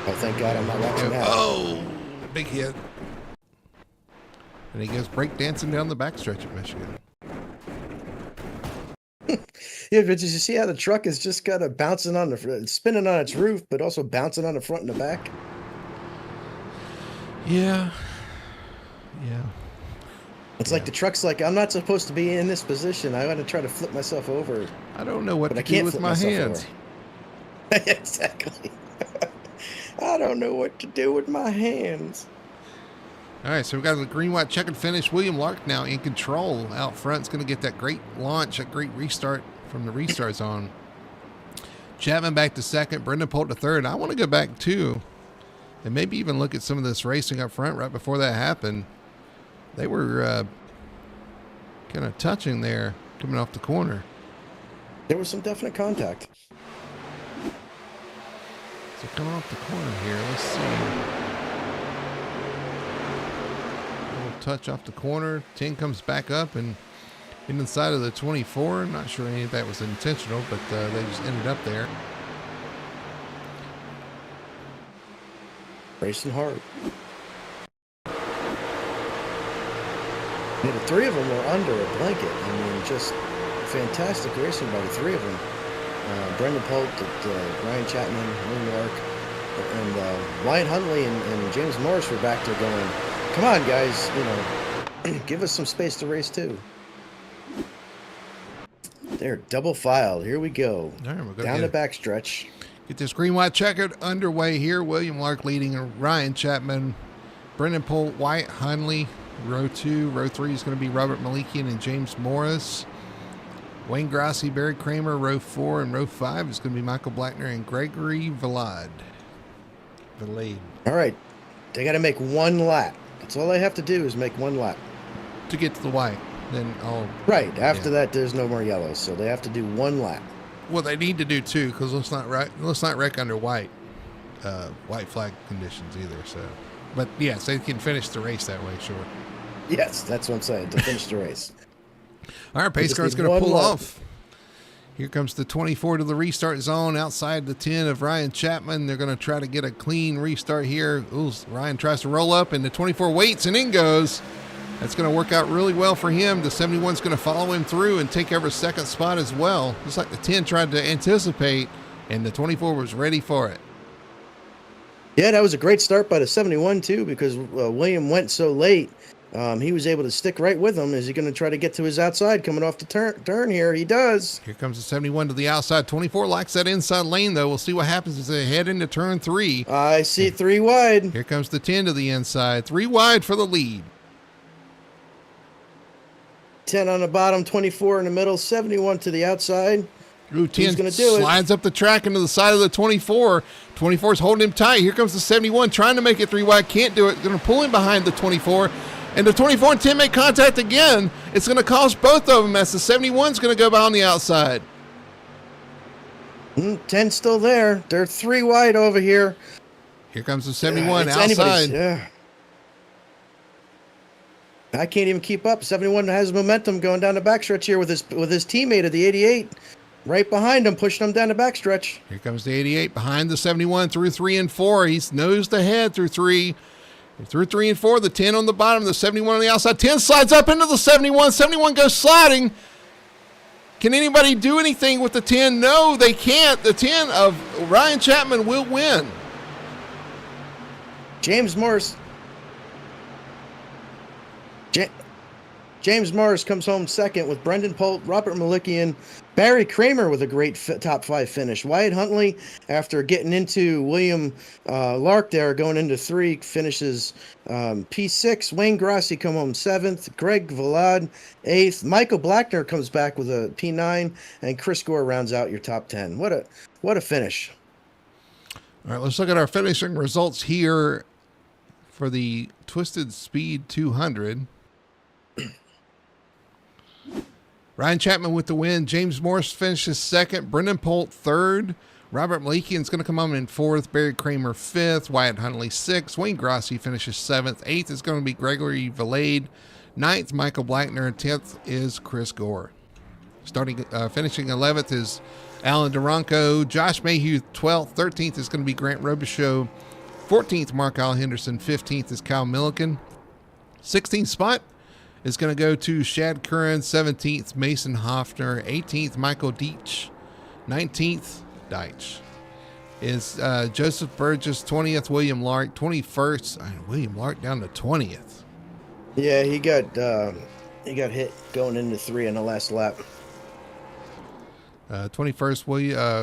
Oh, thank God I'm not watching that. Oh, big hit. And he goes break dancing down the backstretch at Michigan. Yeah, but did you see how the truck is just kind of bouncing on spinning on its roof, but also bouncing on the front and the back? Yeah. Yeah. It's like the truck's like, I'm not supposed to be in this position. I got to try to flip myself over. I don't know what but to I can't do with flip my myself hands. over. Exactly. I don't know what to do with my hands. All right, so we've got the green, white, checkered finish. William Lark now in control out front. It's going to get that great launch, a great restart from the restart zone. Chapman back to second. Brendan Polt to third. I want to go back too, and maybe even look at some of this racing up front right before that happened. They were kind of touching there coming off the corner. There was some definite contact. So coming off the corner here, let's see. Touch off the corner. 10 comes back up and inside of the 24. I'm not sure any of that was intentional, but they just ended up there. Racing hard. Yeah, the three of them were under a blanket. I mean, just fantastic racing by the three of them. Brendan Polt, Ryan Chapman, William Lark, and Wyatt Huntley and James Morris were back there going, come on, guys, give us some space to race too. They're double filed. Here we go. All right, we're down the backstretch. Get this green, white, checkered underway here. William Lark leading Ryan Chapman, Brendan Polt, Wyatt Huntley. Row 2. Row 3 is going to be Robert Malikian and James Morris. Wayne Grassi, Barry Kramer, row 4, and row 5 is going to be Michael Blackner and Gregory Valade. All right. They got to make one lap. That's all they have to do is make one lap. To get to the white. Then Right. After that, there's no more yellows. So they have to do one lap. Well, they need to do 2 because let's not wreck under white flag conditions either. So, but yes, they can finish the race that way, sure. Yes, that's what I'm saying, to finish the race. All right, pace car's going to pull off. Here comes the 24 to the restart zone outside the 10 of Ryan Chapman. They're going to try to get a clean restart here. Ooh, Ryan tries to roll up, and the 24 waits and in goes. That's going to work out really well for him. The 71's going to follow him through and take over second spot as well. Just like the 10 tried to anticipate, and the 24 was ready for it. Yeah, that was a great start by the 71 too, because William went so late. He was able to stick right with him. Is he going to try to get to his outside coming off the turn here? He does. Here comes the 71 to the outside. 24 likes that inside lane, though. We'll see what happens as they head into turn 3. I see 3 wide. Here comes the 10 to the inside. 3 wide for the lead. 10 on the bottom, 24 in the middle, 71 to the outside. Ooh, 10 slides up the track into the side of the 24. 24 is holding him tight. Here comes the 71 trying to make it 3 wide. Can't do it. Going to pull him behind the 24. And the 24 and 10 make contact again. It's going to cost both of them as the 71's going to go by on the outside. 10 still there. They're 3 wide over here. Here comes the 71 outside. Yeah. I can't even keep up. 71 has momentum going down the backstretch here with his teammate of the 88 right behind him, pushing him down the backstretch. Here comes the 88 behind the 71 through 3 and 4. He's nosed ahead through 3. Through 3 and 4, the 10 on the bottom, the 71 on the outside. 10 slides up into the 71. 71 goes sliding. Can anybody do anything with the 10? No, they can't. The 10 of Ryan Chapman will win. James Morris. James Morris comes home second with Brendan Polt, Robert Malikian, Barry Kramer with a great top 5 finish. Wyatt Huntley, after getting into William Lark there, going into 3, finishes P6. Wayne Grassi come home 7th. Greg Valade 8th. Michael Blackner comes back with a P9, and Chris Gore rounds out your top 10. What a finish! All right, let's look at our finishing results here for the Twisted Speed 200. Ryan Chapman with the win. James Morris finishes second. Brendan Polt third. Robert Malikian's going to come home in 4th. Barry Kramer 5th. Wyatt Huntley 6th. Wayne Grassi finishes 7th. 8th is going to be Gregory Valade. 9th, Michael Blackner. 10th is Chris Gore. Finishing 11th is Alan Duranco. Josh Mayhew 12th. 13th is going to be Grant Robichaux. 14th, Mark Al Henderson. 15th is Kyle Milliken. 16th spot is going to go to Shad Curran. 17th, Mason Hoffner. 18th, Michael Deitch. 19th, Deitch. Is Joseph Burgess. 20th, William Lark. 21st, William Lark down to 20th. Yeah, he got hit going into 3 on the last lap. 21st,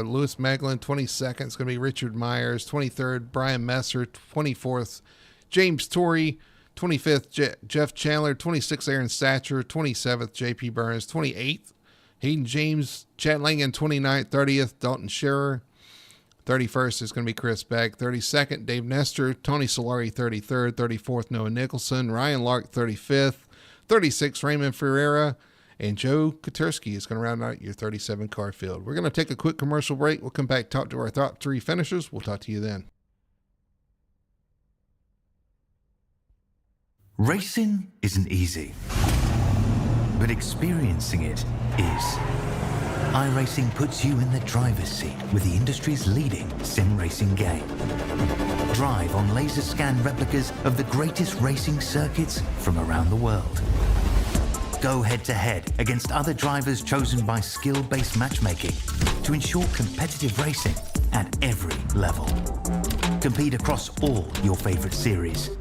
Lewis Maglin. 22nd is going to be Richard Myers. 23rd, Brian Messer. 24th, James Torrey. 25th, Jeff Chandler. 26th, Aaron Satcher. 27th, J.P. Burns. 28th, Hayden James. Chad Langan. 29th. 30th, Dalton Scherer. 31st is going to be Chris Beck. 32nd, Dave Nestor. Tony Solari, 33rd. 34th, Noah Nicholson. Ryan Lark, 35th. 36th, Raymond Ferreira. And Joe Koterski is going to round out your 37-car field. We're going to take a quick commercial break. We'll come back, talk to our top 3 finishers. We'll talk to you then. Racing isn't easy, but experiencing it is. iRacing puts you in the driver's seat with the industry's leading sim racing game. Drive on laser scan replicas of the greatest racing circuits from around the world. Go head-to-head against other drivers chosen by skill-based matchmaking to ensure competitive racing at every level. Compete across all your favorite series.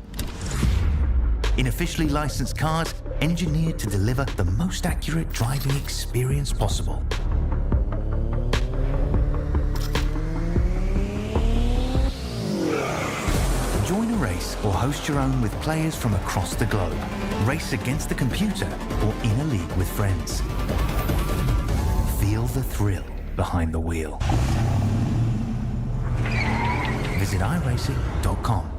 In officially licensed cars, engineered to deliver the most accurate driving experience possible. Join a race or host your own with players from across the globe. Race against the computer or in a league with friends. Feel the thrill behind the wheel. Visit iRacing.com.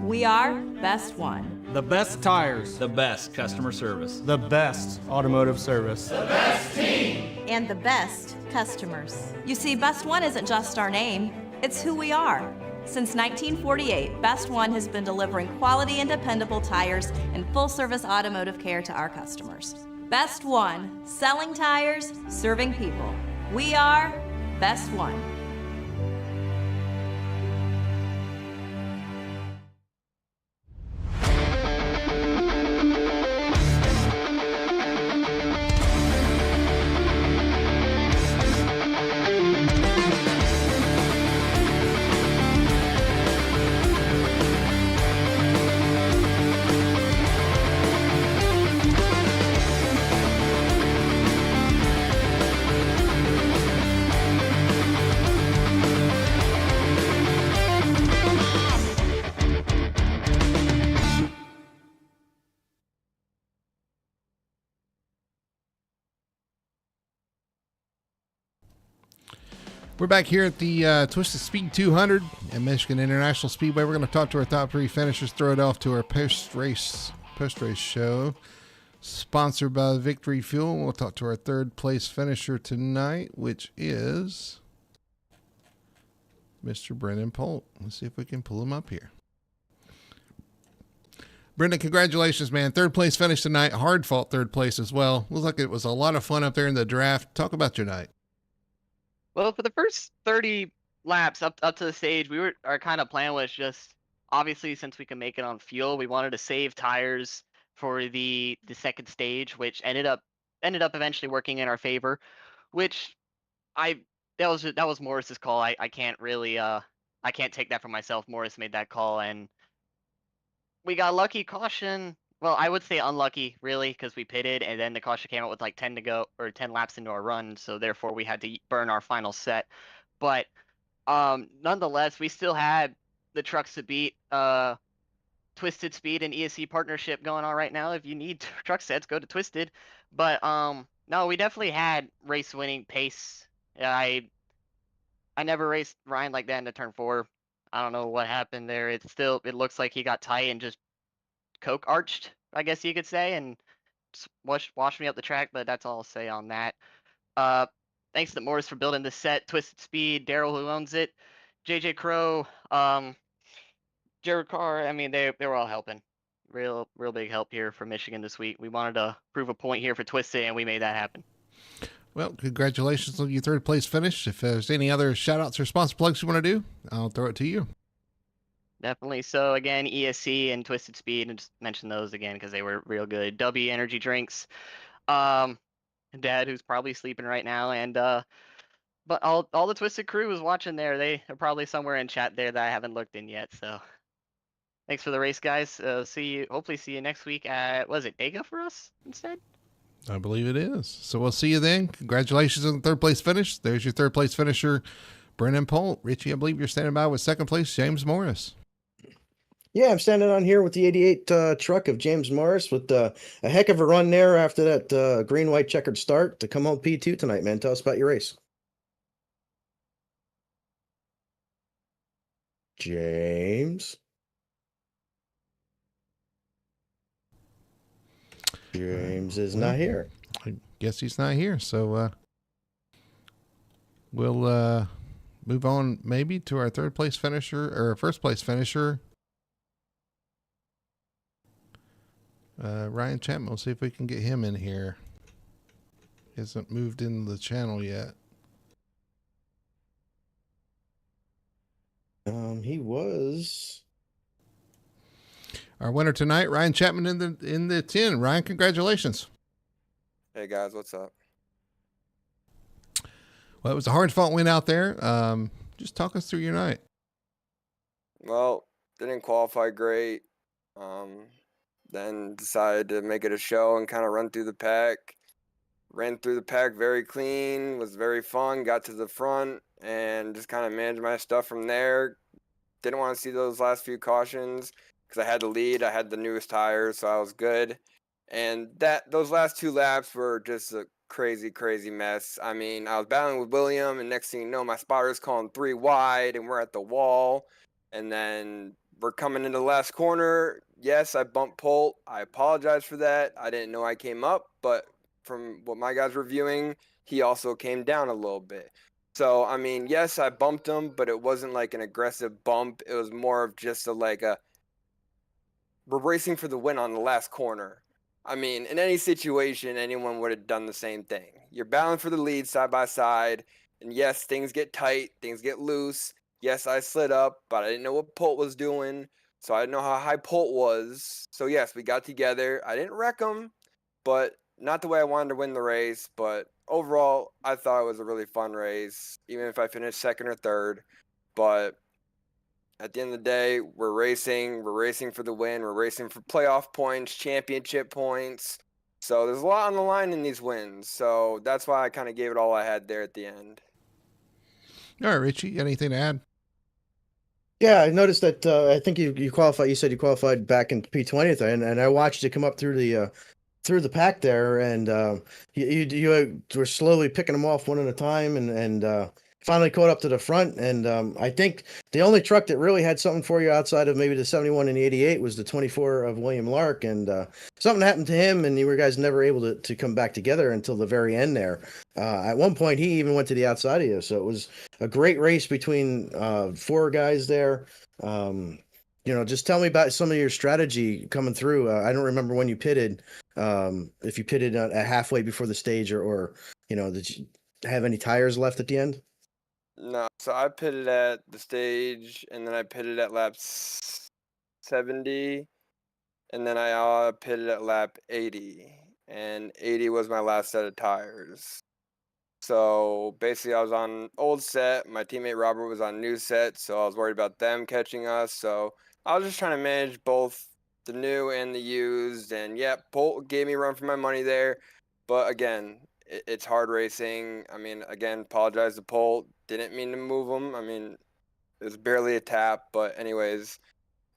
We are Best One. The best tires. The best customer service. The best automotive service. The best team. And the best customers. You see, Best One isn't just our name, it's who we are. Since 1948, Best One has been delivering quality and dependable tires and full-service automotive care to our customers. Best One, selling tires, serving people. We are Best One. We're back here at the Twisted Speed 200 at Michigan International Speedway. We're going to talk to our top 3 finishers, throw it off to our post-race show, sponsored by Victory Fuel. We'll talk to our 3rd place finisher tonight, which is Mr. Brendan Polt. Let's see if we can pull him up here. Brendan, congratulations, man. 3rd place finish tonight. Hard fought 3rd place as well. Looks like it was a lot of fun up there in the draft. Talk about your night. Well, for the first 30 laps up to the stage, our kind of plan was just, obviously, since we can make it on fuel, we wanted to save tires for the second stage, which ended up eventually working in our favor. Which that was Morris's call. I can't really I can't take that for myself. Morris made that call, and we got lucky. Caution. Well, I would say unlucky, really, because we pitted, and then the caution came out with like 10 to go, or 10 laps into our run, so therefore we had to burn our final set. But nonetheless, we still had the trucks to beat. Twisted Speed and ESC partnership going on right now. If you need truck sets, go to Twisted. But no, we definitely had race-winning pace. I never raced Ryan like that into turn 4. I don't know what happened there. It looks like he got tight and just coke arched, I guess you could say, and washed me up the track, but that's all I'll say on that. Thanks to Morris for building this set, Twisted Speed, Daryl who owns it, JJ Crow, Jared Carr. I mean, they were all helping. Real big help here for Michigan this week. We wanted to prove a point here for Twisted, and we made that happen. Well, congratulations on your third place finish. If there's any other shout outs or sponsor plugs you want to do, I'll throw it to you. Definitely. So again, ESC and Twisted Speed, and just mention those again because they were real good. W energy drinks. Um, Dad, who's probably sleeping right now, and but all the Twisted crew was watching there. They are probably somewhere in chat there that I haven't looked in yet. So thanks for the race, guys. Hopefully see you next week at, was it Dega for us instead? I believe it is. So we'll see you then. Congratulations on the third place finish. There's your third place finisher, Brennan Polt. Richie, I believe you're standing by with second place, James Morris. Yeah, I'm standing on here with the 88 truck of James Morris with a heck of a run there after that green-white checkered start to come home P2 tonight, man. Tell us about your race. James? James is not here. I guess he's not here. So we'll move on maybe to our third place finisher or first place finisher. Ryan Chapman. We'll see if we can get him in here. He hasn't moved into the channel yet. He was Our winner tonight, Ryan Chapman in the 10. Ryan, congratulations. Hey guys, what's up? Well, it was a hard fought win out there. Just talk us through your night. Well, didn't qualify great. Then decided to make it a show and kind of run through the pack. Ran through the pack very clean, was very fun, got to the front, and just kind of managed my stuff from there. Didn't want to see those last few cautions because I had the lead. I had the newest tires, so I was good. And those last 2 laps were just a crazy, crazy mess. I mean, I was battling with William, and next thing you know, my spotter's calling 3 wide, and we're at the wall. And then we're coming into the last corner. Yes, I bumped Polt. I apologize for that. I didn't know I came up, but from what my guys were viewing, he also came down a little bit. So, I mean, yes, I bumped him, but it wasn't like an aggressive bump. It was more of just we're racing for the win on the last corner. I mean, in any situation, anyone would have done the same thing. You're battling for the lead side by side, and yes, things get tight, things get loose. Yes, I slid up, but I didn't know what Polt was doing, so I didn't know how high Polt was. So yes, we got together. I didn't wreck him, but not the way I wanted to win the race. But overall, I thought it was a really fun race, even if I finished second or third. But at the end of the day, we're racing for the win, we're racing for playoff points, championship points. So there's a lot on the line in these wins. So that's why I kind of gave it all I had there at the end. All right, Richie, anything to add? Yeah, I noticed that. I think you qualified. You said you qualified back in P20th, and I watched you come up through the pack there, and you were slowly picking them off one at a time, and finally caught up to the front. And I think the only truck that really had something for you outside of maybe the 71 and the 88 was the 24 of William Lark, and something happened to him, and you guys never able to come back together until the very end there. At one point, he even went to the outside of you, so it was a great race between 4 guys there. Just tell me about some of your strategy coming through. I don't remember when you pitted. If you pitted at halfway before the stage, or did you have any tires left at the end? No, so I pitted at the stage, and then I pitted at lap 70, and then I pitted at lap 80, and 80 was my last set of tires. So basically, I was on old set. My teammate Robert was on new set, so I was worried about them catching us. So I was just trying to manage both the new and the used. And yeah, Polt gave me a run for my money there. But again, it's hard racing. I mean, again, apologize to Polt. Didn't mean to move him. I mean, it was barely a tap. But anyways,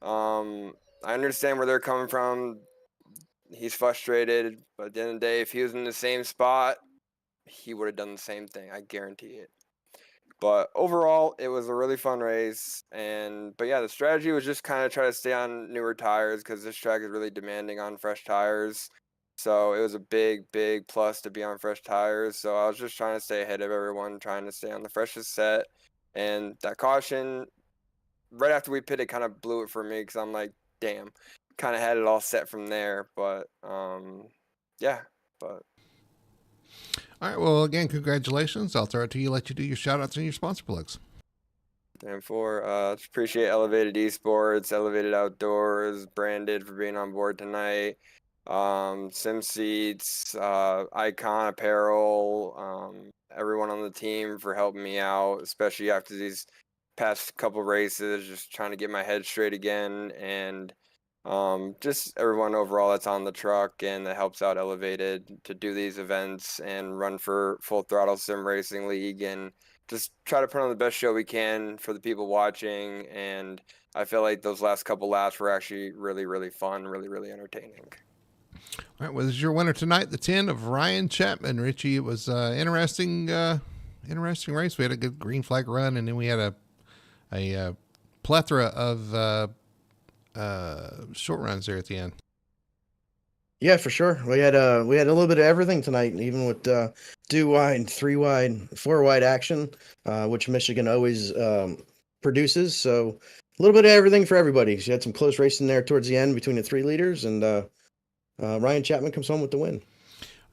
I understand where they're coming from. He's frustrated. But at the end of the day, if he was in the same spot, he would have done the same thing. I guarantee it. But overall, it was a really fun race. But yeah, the strategy was just kind of try to stay on newer tires because this track is really demanding on fresh tires. So it was a big, big plus to be on fresh tires. So I was just trying to stay ahead of everyone, trying to stay on the freshest set. And that caution, right after we pitted, kind of blew it for me because I'm like, damn, kind of had it all set from there. But yeah, but All right. Well, again, congratulations. I'll throw it to you, let you do your shout outs and your sponsor plugs. And appreciate Elevated Esports, Elevated Outdoors, Branded for being on board tonight. Sim Seats, Icon Apparel, everyone on the team for helping me out, especially after these past couple races, just trying to get my head straight again, and just everyone overall that's on the truck and that helps out Elevated to do these events and run for Full Throttle Sim Racing League, and just try to put on the best show we can for the people watching. And I feel like those last couple laps were actually really, really fun, really, really entertaining. All right, well, this is your winner tonight, the 10 of Ryan Chapman. Richie, it was interesting race. We had a good green flag run, and then we had a plethora of short runs there at the end. Yeah, for sure. We had a little bit of everything tonight, even with 2 wide, 3 wide, 4 wide action, which Michigan always produces. So a little bit of everything for everybody. So you had some close racing there towards the end between the 3 leaders, and Ryan Chapman comes home with the win.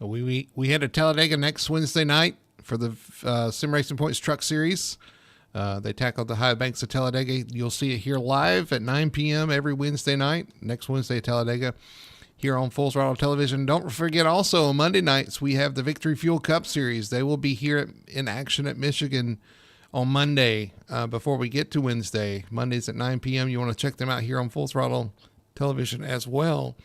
We had a Talladega next Wednesday night for the Sim Racing Points Truck Series. They tackled the high banks of Talladega. You'll see it here live at 9 p.m. every Wednesday night. Next Wednesday, Talladega, here on Full Throttle Television. Don't forget also on Monday nights, we have the Victory Fuel Cup Series. They will be here in action at Michigan on Monday before we get to Wednesday. Mondays at 9 p.m. You want to check them out here on Full Throttle Television as well.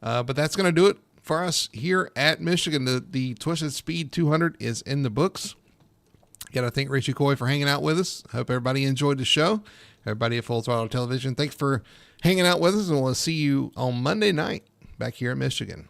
But that's going to do it for us here at Michigan. The Twisted Speed 200 is in the books. Got to thank Richie Coy for hanging out with us. Hope everybody enjoyed the show. Everybody at Full Throttle Television, thanks for hanging out with us, and we'll see you on Monday night back here in Michigan.